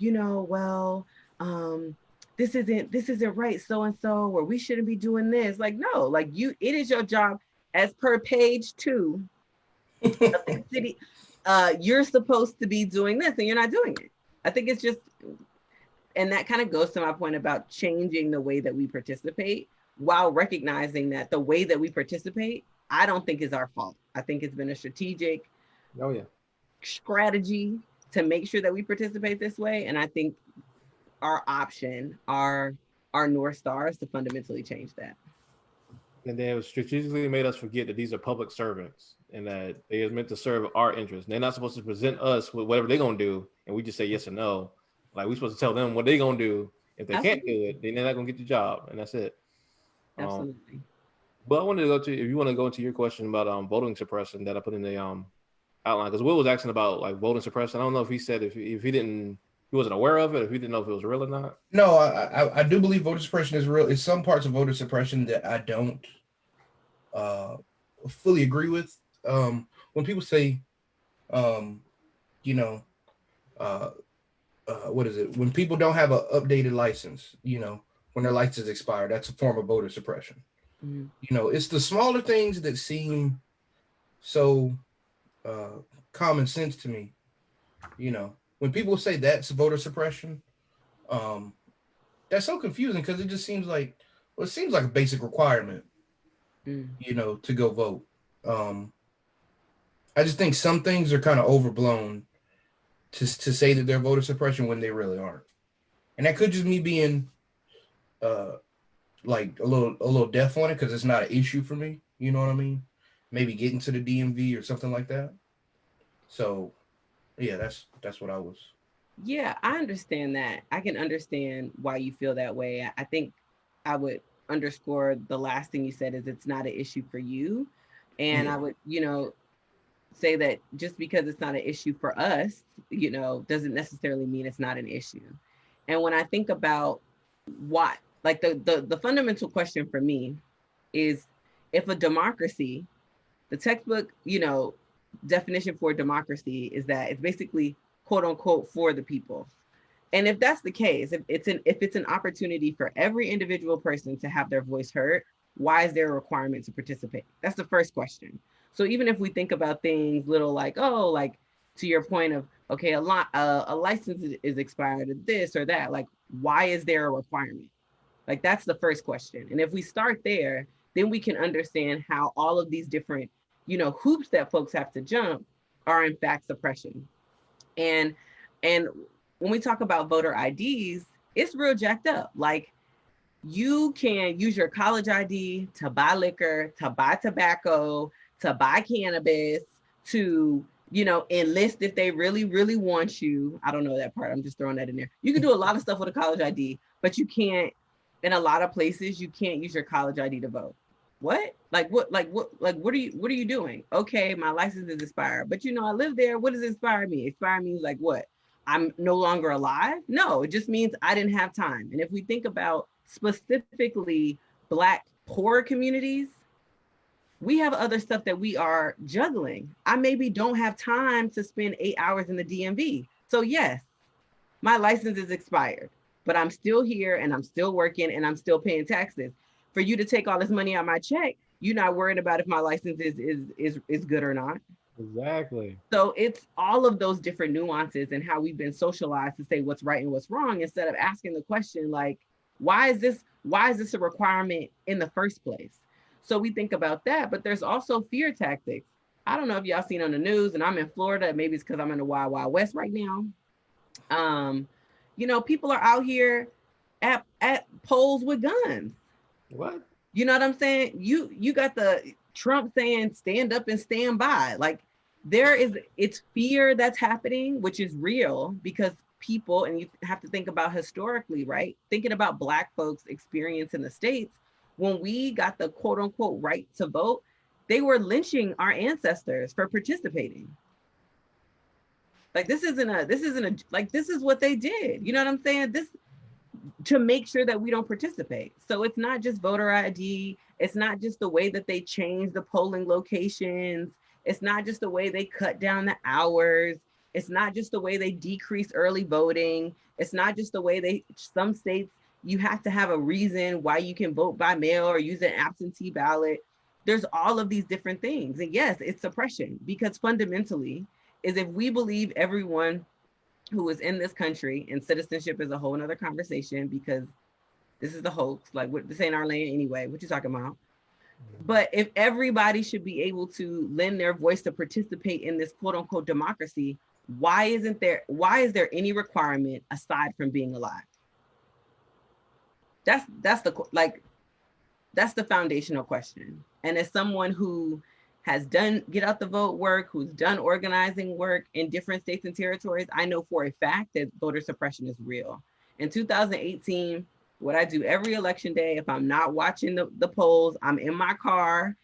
this isn't right, so and so, or we shouldn't be doing this. Like, no, like it is your job as per page 2 of the city. You're supposed to be doing this, and you're not doing it. I think it's just, and that kind of goes to my point about changing the way that we participate, while recognizing that the way that we participate, I don't think is our fault. I think it's been a strategic strategy to make sure that we participate this way. And I think our option, our North Star is to fundamentally change that. And they have strategically made us forget that these are public servants and that they are meant to serve our interests. They're not supposed to present us with whatever they're going to do, and we just say yes or no. Like, we're supposed to tell them what they're going to do. If they can't do it, then they're not going to get the job, and that's it. Absolutely. But I wanted to go to, if you want to go into your question about voting suppression that I put in the outline, because Will was asking about like voting suppression. I don't know if he said if he wasn't aware of it, if he didn't know if it was real or not. No, I do believe voter suppression is real. It's some parts of voter suppression that I don't fully agree with. When people say, what is it? When people don't have an updated license, when their license expired, that's a form of voter suppression. It's the smaller things that seem so common sense to me. When people say that's voter suppression, that's so confusing, because it just seems like, it seems like a basic requirement, to go vote. I just think some things are kind of overblown to say that they're voter suppression when they really aren't. And that could just me being like a little deaf on it, because it's not an issue for me. You know what I mean? Maybe getting to the DMV or something like that. So yeah, that's what I was. Yeah, I understand that. I can understand why you feel that way. I think I would underscore the last thing you said is it's not an issue for you. And I would, say that just because it's not an issue for us, doesn't necessarily mean it's not an issue. And when I think about why, like the fundamental question for me is, if a democracy, the textbook, definition for democracy is that it's basically quote unquote for the people. And if that's the case, if it's an opportunity for every individual person to have their voice heard, why is there a requirement to participate? That's the first question. So even if we think about things little like, oh, like to your point of, okay, a license is expired of this or that, like, why is there a requirement? Like, that's the first question. And if we start there, then we can understand how all of these different, hoops that folks have to jump are in fact suppression. And when we talk about voter IDs, it's real jacked up. Like, you can use your college ID to buy liquor, to buy tobacco, to buy cannabis, to, enlist if they really, really want you. I don't know that part. I'm just throwing that in there. You can do a lot of stuff with a college ID, but you can't, in a lot of places, you can't use your college ID to vote. What? What are you doing? Okay, my license is expired, but I live there. What does expire mean? Expire means like what? I'm no longer alive? No, it just means I didn't have time. And if we think about specifically Black poor communities, we have other stuff that we are juggling. I maybe don't have time to spend 8 hours in the DMV. So yes, my license is expired, but I'm still here and I'm still working and I'm still paying taxes. For you to take all this money out my check, you're not worried about if my license is good or not. Exactly. So it's all of those different nuances and how we've been socialized to say what's right and what's wrong, instead of asking the question like, why is this a requirement in the first place? So we think about that, but there's also fear tactics. I don't know if y'all seen on the news, and I'm in Florida, maybe it's because I'm in the Wild Wild West right now. People are out here at polls with guns. What? You know what I'm saying? You got the Trump saying stand up and stand by. Like, it's fear that's happening, which is real, because people, and you have to think about historically, right? Thinking about Black folks' experience in the States, when we got the quote unquote right to vote, they were lynching our ancestors for participating. Like, this is what they did. You know what I'm saying? This, to make sure that we don't participate. So it's not just voter ID. It's not just the way that they change the polling locations. It's not just the way they cut down the hours. It's not just the way they decrease early voting. It's not just the way some states, you have to have a reason why you can vote by mail or use an absentee ballot. There's all of these different things. And yes, it's suppression, because fundamentally is if we believe everyone who is in this country, and citizenship is a whole nother conversation because this is the hoax, like this ain't our land anyway, what you talking about? But if everybody should be able to lend their voice to participate in this quote unquote democracy, why is there any requirement aside from being alive? That's the foundational question. And as someone who has done get out the vote work, who's done organizing work in different states and territories, I know for a fact that voter suppression is real. In 2018, what I do every election day, if I'm not watching the polls, I'm in my car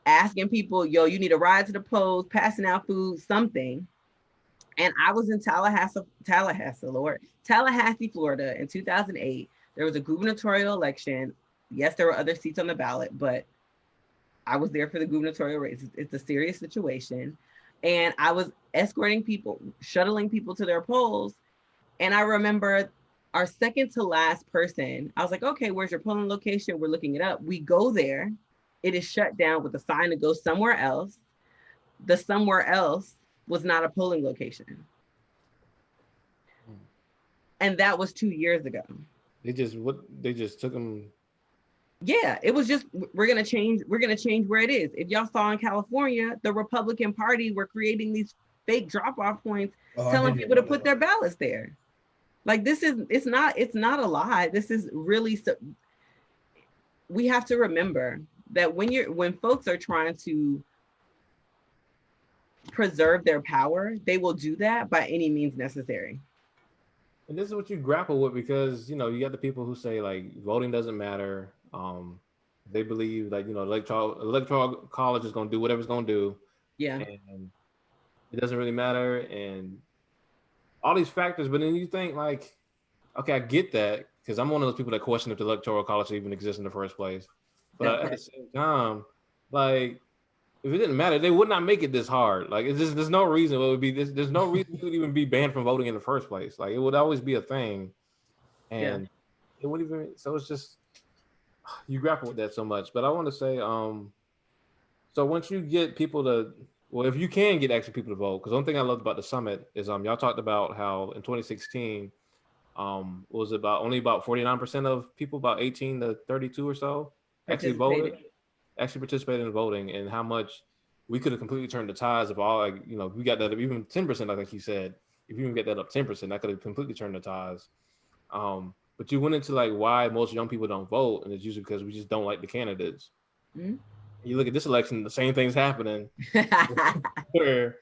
asking people, yo, you need a ride to the polls, passing out food, something. And I was in Tallahassee, Florida in 2008. There was a gubernatorial election. Yes, there were other seats on the ballot, but I was there for the gubernatorial race. It's a serious situation. And I was escorting people, shuttling people to their polls. And I remember our second to last person, I was like, okay, where's your polling location? We're looking it up. We go there. It is shut down with a sign to go somewhere else. The somewhere else was not a polling location. And that was 2 years ago. They just took them. Yeah, it was just, we're gonna change where it is. If y'all saw in California, the Republican Party were creating these fake drop-off points, telling people to put their ballots there. Like, it's not a lie. This is really, we have to remember that when folks are trying to preserve their power, they will do that by any means necessary. And this is what you grapple with, because you got the people who say like voting doesn't matter. They believe like electoral college is going to do whatever it's going to do. Yeah. And it doesn't really matter, and all these factors. But then you think like, okay, I get that, because I'm one of those people that question if the electoral college even exists in the first place. But at the same time, like, if it didn't matter, they would not make it this hard. Like, it's just, there's no reason it would be this. There's no reason you would even be banned from voting in the first place. Like, it would always be a thing, and it wouldn't even. So it's just, you grapple with that so much, but I want to say, so once you get people to, well, if you can get actually people to vote, because one thing I loved about the summit is y'all talked about how in 2016 was about only about 49% of people, about 18 to 32 or so, actually voted, Participated. actually participated in voting, and how much we could have completely turned the tides of all, like, we got that even 10%. I think he said if you even get that up 10%, that could have completely turned the tides. But you went into like why most young people don't vote, and it's usually because we just don't like the candidates. Mhm. You look at this election, the same thing's happening. Where,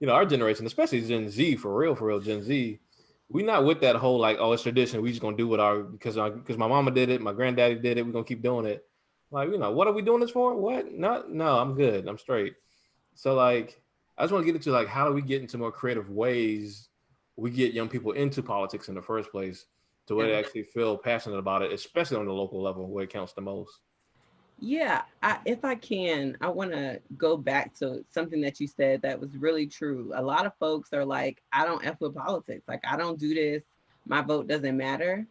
our generation, especially Gen Z, for real, Gen Z, we not with that whole like, oh, it's tradition. We just gonna do it because my mama did it, my granddaddy did it. We're gonna keep doing it. Like, what are we doing this for? What? Not, no, I'm good. I'm straight. So like, I just want to get into like, how do we get into more creative ways we get young people into politics in the first place to where they Yeah. actually feel passionate about it, especially on the local level where it counts the most. Yeah, if I can, I want to go back to something that you said that was really true. A lot of folks are like, I don't F with politics. Like, I don't do this. My vote doesn't matter.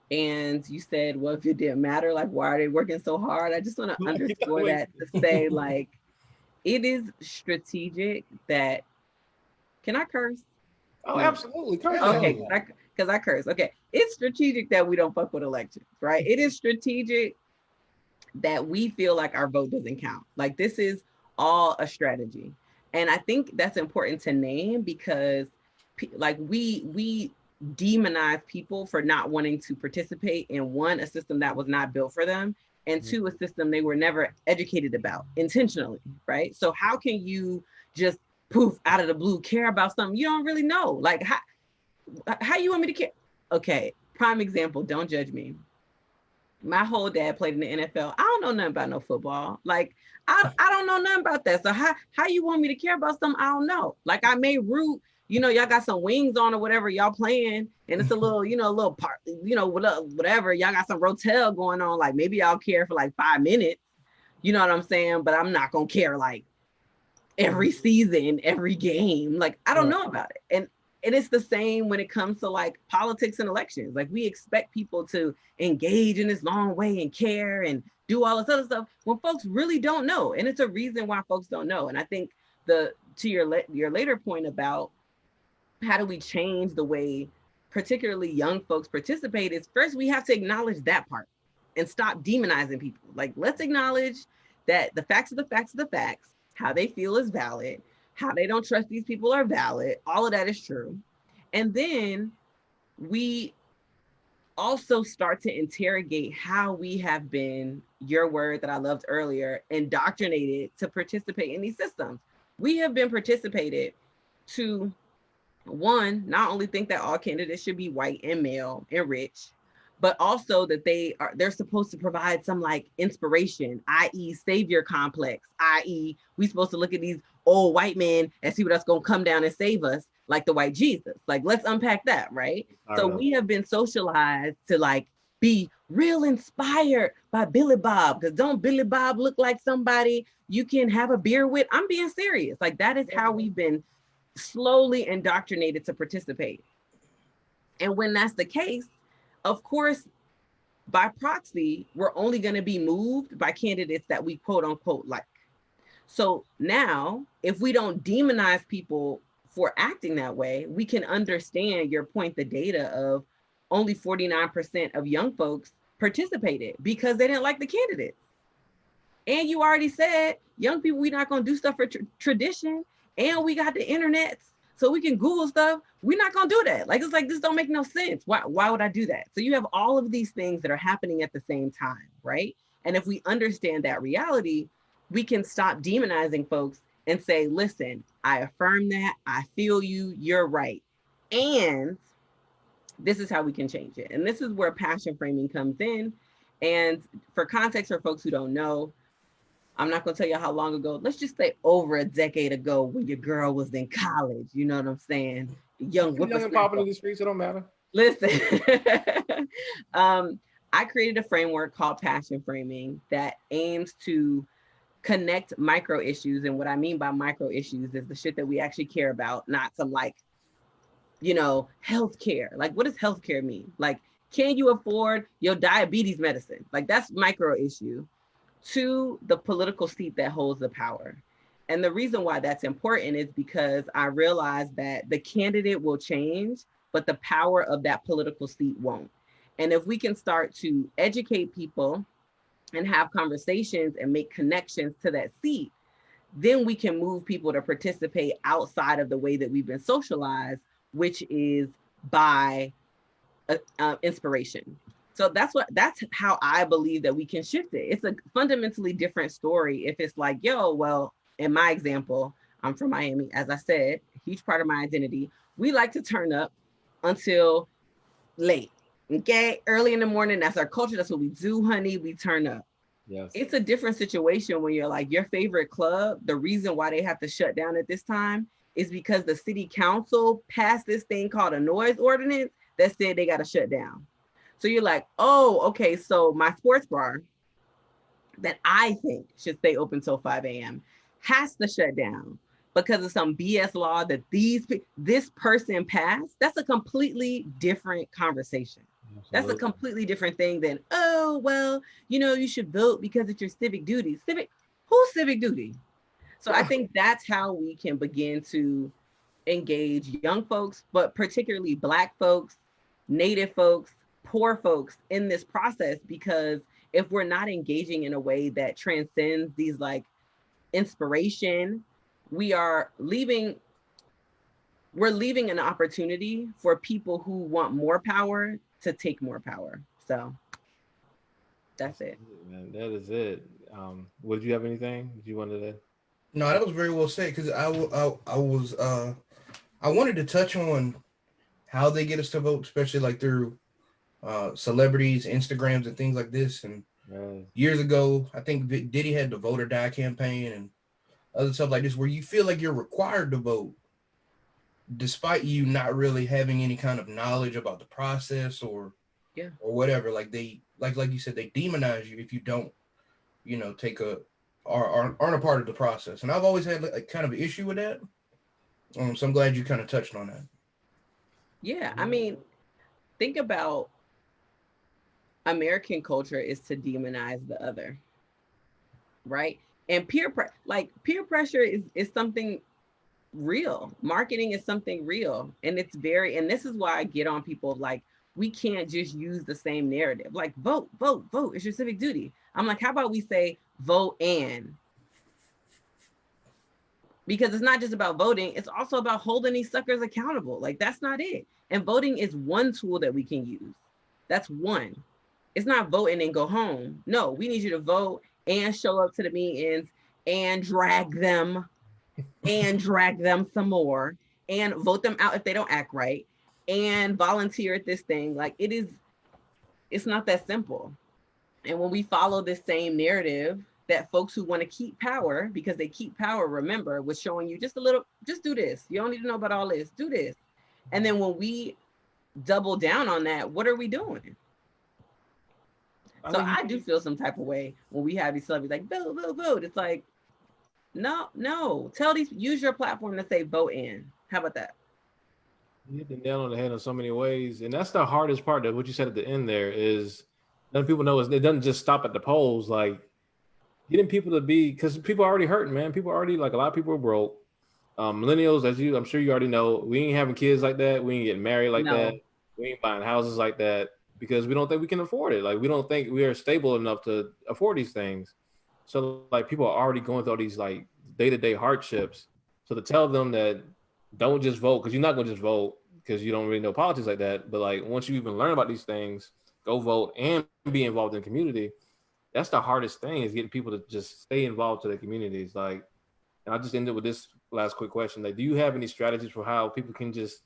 And you said, well, if it didn't matter, like, why are they working so hard? I just want to underscore that to say, like, it is strategic that, can I curse? Oh, No. absolutely. Curse Okay, on. because I curse. Okay, it's strategic that we don't fuck with elections, right? It is strategic that we feel like our vote doesn't count. Like, this is all a strategy. And I think that's important to name because like we demonize people for not wanting to participate in, one, a system that was not built for them, and two, a system they were never educated about intentionally, right? So how can you just poof out of the blue care about something you don't really know? Like, how you want me to care? Okay, prime example, don't judge me. My whole dad played in the NFL. I don't know nothing about no football. Like, I don't know nothing about that. So how you want me to care about something I don't know? Like, I may root, y'all got some wings on or whatever, y'all playing, and it's a little, a little part, whatever. Y'all got some rotel going on. Like, maybe I'll care for like 5 minutes. You know what I'm saying? But I'm not gonna care like every season, every game. Like, I don't know about it. And it's the same when it comes to like politics and elections. Like, we expect people to engage in this long way and care and do all this other stuff when folks really don't know. And it's a reason why folks don't know. And I think to your later point about how do we change the way particularly young folks participate, is first we have to acknowledge that part and stop demonizing people. Like, let's acknowledge that the facts are the facts are the facts, how they feel is valid, how they don't trust these people are valid. All of that is true. And then we also start to interrogate how we have been, your word that I loved earlier, indoctrinated to participate in these systems. We have been participated to, one, not only think that all candidates should be white and male and rich, but also that they're supposed to provide some like inspiration, i.e. savior complex, i.e. we supposed to look at these old white men and see what's gonna come down and save us, like the white Jesus. Like, let's unpack that, right? So we have been socialized to like be real inspired by Billy Bob, because don't Billy Bob look like somebody you can have a beer with? I'm being serious. Like, that is how we've been slowly indoctrinated to participate. And when that's the case, of course, by proxy, we're only going to be moved by candidates that we quote unquote like. So now, if we don't demonize people for acting that way, we can understand your point, the data of only 49% of young folks participated because they didn't like the candidates. And you already said, young people, we're not going to do stuff for tradition. And we got the internet, so we can Google stuff. We're not going to do that. Like, it's like, this don't make no sense. Why would I do that? So you have all of these things that are happening at the same time, right? And if we understand that reality, we can stop demonizing folks and say, listen, I affirm that. I feel you. You're right. And this is how we can change it. And this is where passion framing comes in. And for context, for folks who don't know, I'm not going to tell you how long ago. Let's just say over a decade ago, when your girl was in college. You know what I'm saying? Young and popping in the streets, it don't matter. Listen, I created a framework called Passion Framing that aims to connect micro issues. And what I mean by micro issues is the shit that we actually care about, not some like, healthcare. Like, what does healthcare mean? Like, can you afford your diabetes medicine? Like that's micro issue to the political seat that holds the power. And the reason why that's important is because I realize that the candidate will change, but the power of that political seat won't. And if we can start to educate people and have conversations and make connections to that seat, then we can move people to participate outside of the way that we've been socialized, which is by inspiration. So that's how I believe that we can shift it. It's a fundamentally different story if it's like, yo, well, in my example, I'm from Miami, as I said, a huge part of my identity. We like to turn up until late. Okay, early in the morning, that's our culture. That's what we do, honey. We turn up. Yes. It's a different situation when you're like your favorite club. The reason why they have to shut down at this time is because the city council passed this thing called a noise ordinance that said they got to shut down. So you're like, oh, okay. So my sports bar that I think should stay open till 5 a.m. has to shut down because of some BS law that this person passed. That's a completely different conversation. Absolutely. That's a completely different thing than, oh, well, you should vote because it's your civic duty. Whose civic duty? So I think that's how we can begin to engage young folks, but particularly Black folks, Native folks, poor folks in this process, because if we're not engaging in a way that transcends these like inspiration, we're leaving an opportunity for people who want more power to take more power. So that's it. Man, that is it. Would you have anything you wanted to? No, that was very well said, because I wanted to touch on how they get us to vote, especially like through celebrities, Instagrams, and things like this. And years ago, I think Diddy had the Vote or Die campaign and other stuff like this, where you feel like you're required to vote, despite you not really having any kind of knowledge about the process or whatever. Like like you said, they demonize you if you don't, take aren't a part of the process. And I've always had like kind of an issue with that. So I'm glad you kind of touched on that. Yeah, I mean, think about American culture is to demonize the other, right? And peer pressure is something real. Marketing is something real, and and this is why I get on people like, we can't just use the same narrative. Like vote, vote, vote. It's your civic duty. I'm like, how about we say vote and? Because it's not just about voting, it's also about holding these suckers accountable. Like that's not it. And voting is one tool that we can use. That's one. It's not vote and then go home. No, we need you to vote and show up to the meetings and drag them some more and vote them out if they don't act right and volunteer at this thing. Like it's not that simple. And when we follow this same narrative that folks who want to keep power, because they keep power, remember, was showing you just do this. You don't need to know about all this, do this. And then when we double down on that, what are we doing? So I do feel some type of way when we have these celebrities like, vote, vote, vote. It's like, no. Use your platform to say vote in. How about that? You hit the nail on the head in so many ways. And that's the hardest part of what you said at the end there is letting people know it doesn't just stop at the polls. Like getting people to be, because people are already hurting, man. People are already, like a lot of people are broke. Millennials, I'm sure you already know, we ain't having kids like that. We ain't getting married like that. We ain't buying houses like that because we don't think we can afford it. Like we don't think we are stable enough to afford these things. So like people are already going through all these like day-to-day hardships. So to tell them that don't just vote, because you're not gonna just vote because you don't really know politics like that. But like once you even learn about these things, go vote and be involved in the community. That's the hardest thing, is getting people to just stay involved to their communities. Like, and I'll just end it with this last quick question. Like, do you have any strategies for how people can just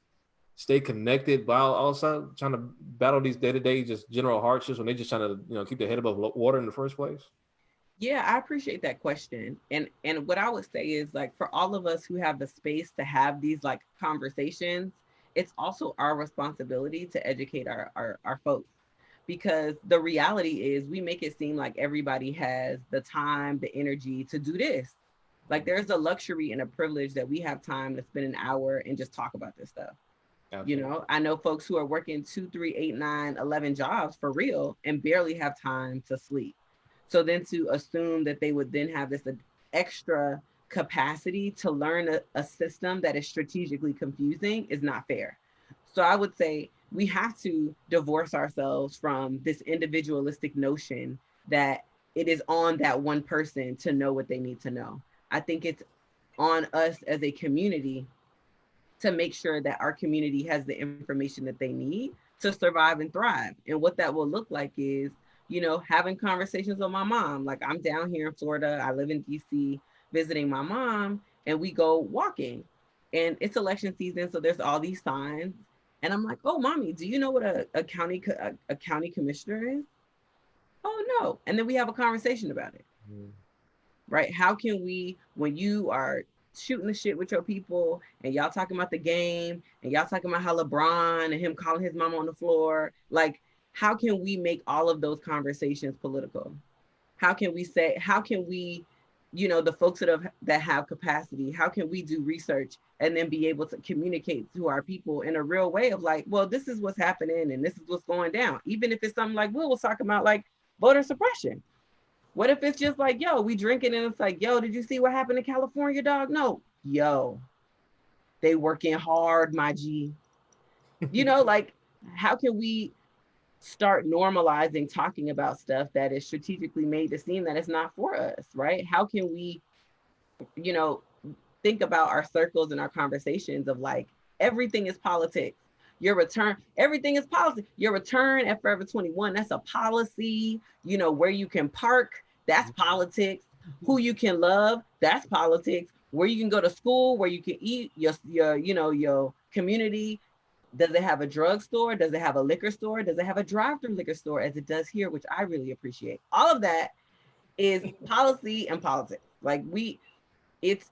stay connected while also trying to battle these day-to-day just general hardships when they're just trying to keep their head above water in the first place? Yeah, I appreciate that question. And what I would say is, like, for all of us who have the space to have these like conversations, it's also our responsibility to educate our folks. Because the reality is we make it seem like everybody has the time, the energy to do this. Like there's a luxury and a privilege that we have time to spend an hour and just talk about this stuff. Absolutely. You know, I know folks who are working 2, 3, 8, 9, 11 jobs for real and barely have time to sleep. So then to assume that they would then have this extra capacity to learn a system that is strategically confusing is not fair. So I would say we have to divorce ourselves from this individualistic notion that it is on that one person to know what they need to know. I think it's on us as a community to make sure that our community has the information that they need to survive and thrive. And what that will look like is, you know, having conversations with my mom. Like I'm down here in Florida, I live in DC, visiting my mom, and we go walking. And it's election season, so there's all these signs. And I'm like, oh, mommy, do you know what a county commissioner is? Oh, no. And then we have a conversation about it. Mm-hmm. Right? How can we, when you are shooting the shit with your people and y'all talking about the game and y'all talking about how LeBron and him calling his mama on the floor, like, how can we make all of those conversations political? How can we, you know, the folks that have capacity, how can we do research and then be able to communicate to our people in a real way of like, well, this is what's happening and this is what's going down. Even if it's something like Will was talking about, like voter suppression. What if it's just like, yo, we drinking and it's like, yo, did you see what happened in California, dog? No, yo, they working hard, my G. You know, like, how can we start normalizing talking about stuff that is strategically made to seem that it's not for us, right? How can we, you know, think about our circles and our conversations of like, everything is politics. Your return, everything is policy. Your return at Forever 21, that's a policy. You know, where you can park, that's politics. Who you can love, that's politics. Where you can go to school, where you can eat, your you know, your community. Does it have a drugstore? Does it have a liquor store? Does it have a drive-through liquor store as it does here, which I really appreciate? All of that is policy and politics. Like it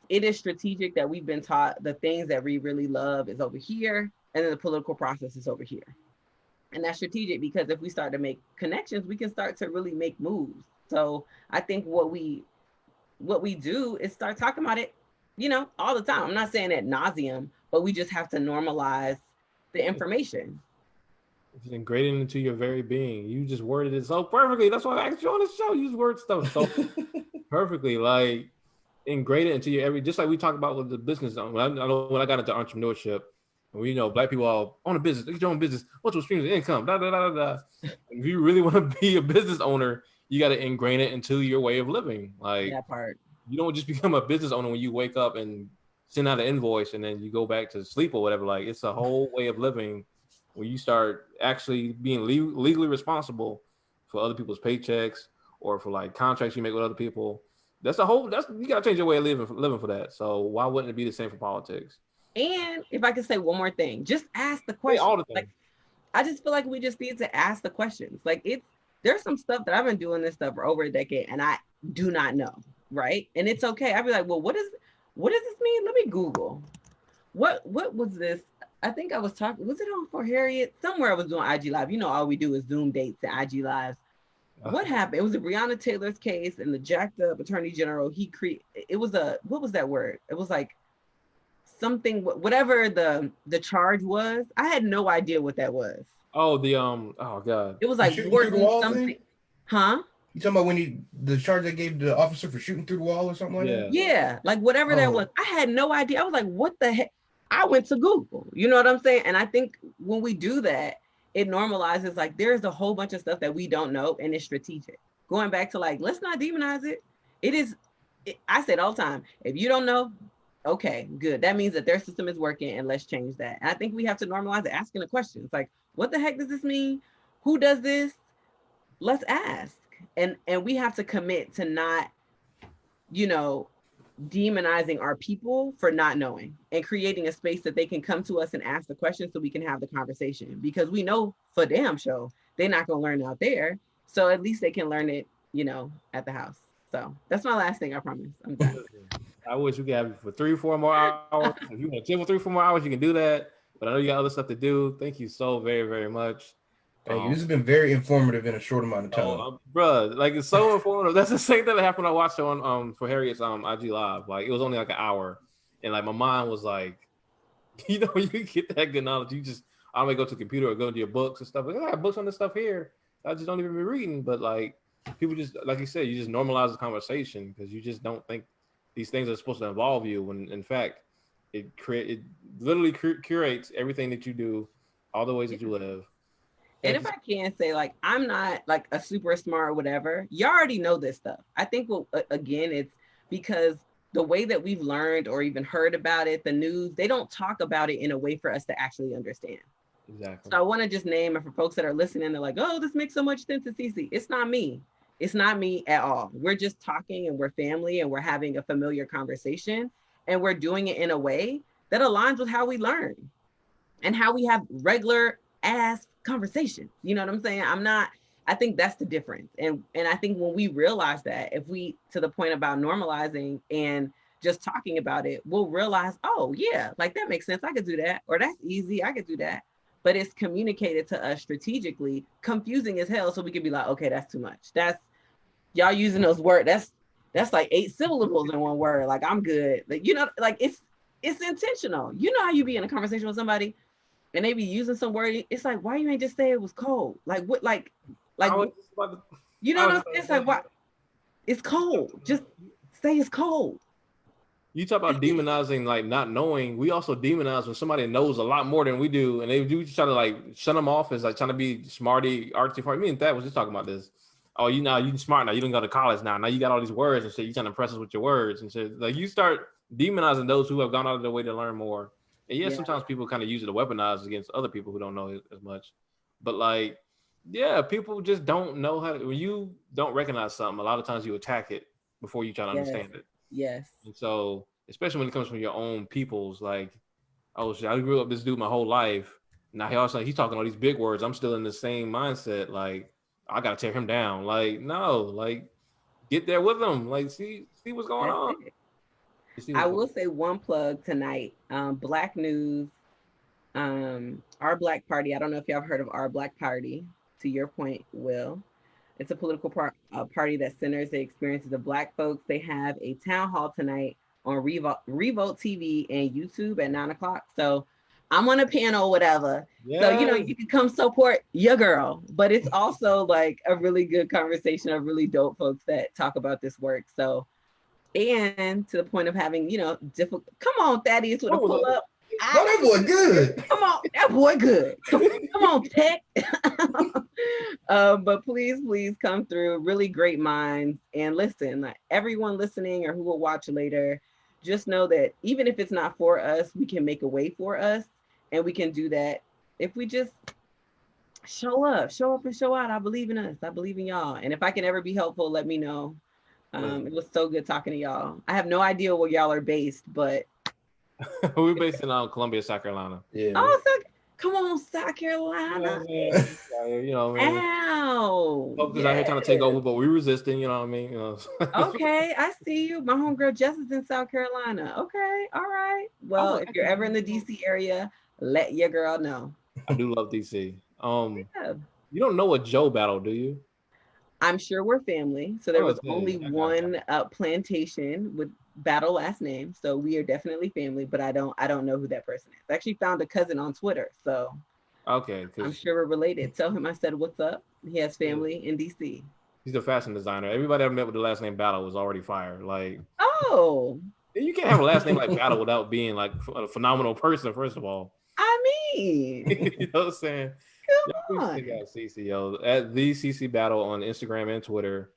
is strategic that we've been taught the things that we really love is over here, and then the political process is over here. And that's strategic because if we start to make connections, we can start to really make moves. So I think what we do is start talking about it, you know, all the time. I'm not saying ad nauseum, but we just have to normalize the information. It's ingrained into your very being. You just worded it so perfectly. That's why I asked you on the show. You just word stuff so perfectly. Like, ingrained it into your every, just like we talk about with the business. I know when I got into entrepreneurship, we know black people all own a business, get your own business, multiple streams of income, da da da da. If you really want to be a business owner, you got to ingrain it into your way of living. Like that part. You don't just become a business owner when you wake up and send out an invoice and then you go back to sleep or whatever. Like it's a whole way of living when you start actually being legally responsible for other people's paychecks or for like contracts you make with other people. You gotta change your way of living for that. So why wouldn't it be the same for politics? And if I could say one more thing, just ask the question. All the things. Like, I just feel like we just need to ask the questions. Like there's some stuff that I've been doing this stuff for over a decade and I do not know, right? And it's okay. I'd be like, well, what does this mean? Let me Google. What was this? I think I was talking, was it on For Harriet? Somewhere I was doing IG Live. You know, all we do is Zoom dates and IG Lives. What happened? It was a Breonna Taylor's case and the jacked up attorney general, it was what was that word? It was like something, whatever the charge was. I had no idea what that was. Oh, oh God. It was like something. Thing? Huh? You talking about when the charge they gave the officer for shooting through the wall or something like that? Yeah, like whatever that was. I had no idea. I was like, what the heck? I went to Google. You know what I'm saying? And I think when we do that, it normalizes, like there's a whole bunch of stuff that we don't know and it's strategic. Going back to like, let's not demonize it. I say it all the time. If you don't know, okay, good. That means that their system is working and let's change that. And I think we have to normalize it, asking the questions like, what the heck does this mean? Who does this? Let's ask. And we have to commit to not, you know, demonizing our people for not knowing and creating a space that they can come to us and ask the questions so we can have the conversation, because we know for damn sure they're not going to learn out there. So at least they can learn it, you know, at the house. So that's my last thing. I promise. I'm done. I wish we could have you for 3 or 4 more hours. If you want to chill for 3 or 4 more hours, you can do that. But I know you got other stuff to do. Thank you so very, very much. Thank you. This has been very informative in a short amount of time. Bro, like it's so informative. That's the same thing that happened when I watched it on For Harriet's IG Live. Like it was only like an hour. And like my mind was like You know, you get that good knowledge. You just I may go to the computer or go to your books and stuff. Like, I have books on this stuff here. I just don't even be reading. But like people just like you said, you just normalize the conversation because you just don't think these things are supposed to involve you. When in fact, it literally curates everything that you do, all the ways that you live. And if I can say, like, I'm not like a super smart or whatever, you already know this stuff. I think, well, again, it's because the way that we've learned or even heard about it, the news, they don't talk about it in a way for us to actually understand. Exactly. So I want to just name it for folks that are listening. They're like, oh, this makes so much sense to Cici. It's not me. It's not me at all. We're just talking and we're family and we're having a familiar conversation and we're doing it in a way that aligns with how we learn and how we have regular ass conversation. You know what I'm saying? I think that's the difference. And I think when we realize that, if we, to the point about normalizing and just talking about it, we'll realize, oh yeah, like that makes sense. I could do that. Or that's easy. I could do that. But it's communicated to us strategically, confusing as hell. So we could be like, okay, that's too much. That's y'all using those words. That's like 8 syllables in one word. Like I'm good. Like, you know, like it's intentional. You know how you be in a conversation with somebody and they be using some word. It's like, why you ain't just say it was cold? Like what? Like you know what I'm saying? It's like, why? It's cold. Just say it's cold. You talk about demonizing, like not knowing. We also demonize when somebody knows a lot more than we do, and they do try to like shut them off as like trying to be smarty, artsy. Me and Thad was just talking about this. Oh, you smart now. You don't go to college now. Now you got all these words and shit. You trying to impress us with your words and shit. Like you start demonizing those who have gone out of their way to learn more. And yes, sometimes people kind of use it to weaponize against other people who don't know as much. But like, yeah, people just don't know how to. When you don't recognize something, a lot of times you attack it before you try to understand it. Yes. And so, especially when it comes from your own peoples, like, oh shit, I grew up with this dude my whole life. Now he's talking all these big words. I'm still in the same mindset. Like, I gotta tear him down. Like, no, like, get there with him. Like, see what's going on. I will say one plug tonight. Black News, Our Black Party. I don't know if y'all have heard of Our Black Party. To your point, Will. It's a political party that centers the experiences of Black folks. They have a town hall tonight on Revolt TV and YouTube at 9:00. So I'm on a panel, whatever. Yes. So, you know, you can come support your girl, but it's also like a really good conversation of really dope folks that talk about this work. So, and to the point of having, you know, difficult, come on, Thaddeus with a pull up. Oh, that boy good. Come on, that boy good. Come on, Tech. But please come through. Really great minds. And listen, like everyone listening or who will watch later, just know that even if it's not for us, we can make a way for us. And we can do that if we just show up and show out. I believe in us. I believe in y'all. And if I can ever be helpful, let me know. It was so good talking to y'all. I have no idea where y'all are based, but we're based in Columbia, South Carolina. Yeah. Oh, come on, South Carolina. You know what I mean? Ow. Folks out here trying to take over, but we're resisting, you know what I mean? You know. Okay, I see you. My homegirl Jess is in South Carolina. Okay, all right. Well, if you're ever in the DC area, let your girl know. I do love DC. You don't know a Joe battle, do you? I'm sure we're family. So there was only one plantation with battle last name. So we are definitely family, but I don't know who that person is. I actually found a cousin on Twitter. So okay, I'm sure we're related. Tell him I said what's up. He has family in DC. He's a fashion designer. Everybody I met with the last name Battle was already fired. Like, oh, you can't have a last name like Battle without being like a phenomenal person, first of all. I mean, you know what I'm saying? Come on. Check out Cici, yo, at the Cici Battle on Instagram and Twitter.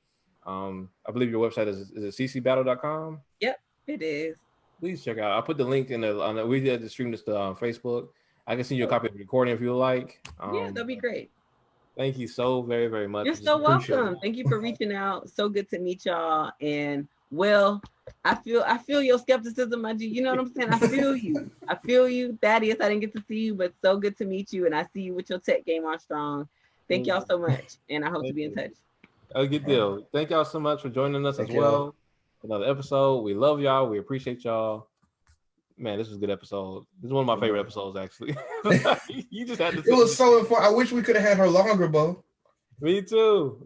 I believe your website is it cicibattle.com? Yep, it is. Please check out. I put the link in the we did the stream this on Facebook. I can send you a copy of the recording if you like. Yeah, that'd be great. Thank you so very, very much. You're so welcome. Thank you for reaching out. So good to meet y'all. And Will, I feel your skepticism, my G. You know what I'm saying? I feel you. I feel you. Thaddeus, I didn't get to see you, but so good to meet you. And I see you with your tech game on strong. Thank y'all so much. And I hope to be in touch. A good deal. Thank y'all so much for joining us as well. Another episode. We love y'all. We appreciate y'all. Man, this was a good episode. This is one of my favorite episodes, actually. You just had to. It was so important. I wish we could have had her longer, Bo. Me too.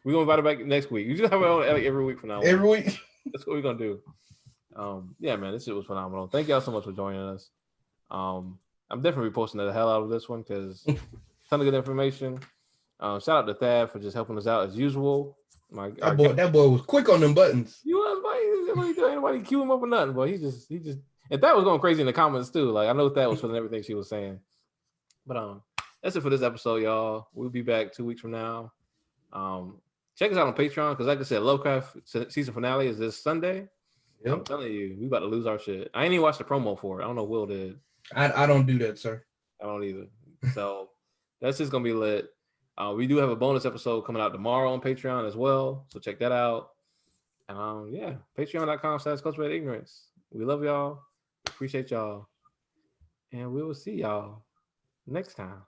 We're gonna invite her back next week. You just have her on every week from now on. Every week. That's what we're gonna do. Yeah, man, this shit was phenomenal. Thank y'all so much for joining us. I'm definitely posting the hell out of this one because ton of good information. Shout out to Thad for just helping us out as usual. That boy was quick on them buttons. You was anybody cue him up or nothing, but he just and that was going crazy in the comments too. Like I know that was feeling everything she was saying. But that's it for this episode, y'all. We'll be back 2 weeks from now. Check us out on Patreon because, like I said, Lovecraft season finale is this Sunday. Yep. I'm telling you, we about to lose our shit. I ain't even watched the promo for it. I don't know. Will did. I don't do that, sir. I don't either. So that's just gonna be lit. We do have a bonus episode coming out tomorrow on Patreon as well. So check that out. And yeah, patreon.com/cultivateignorance. We love y'all. Appreciate y'all. And we will see y'all next time.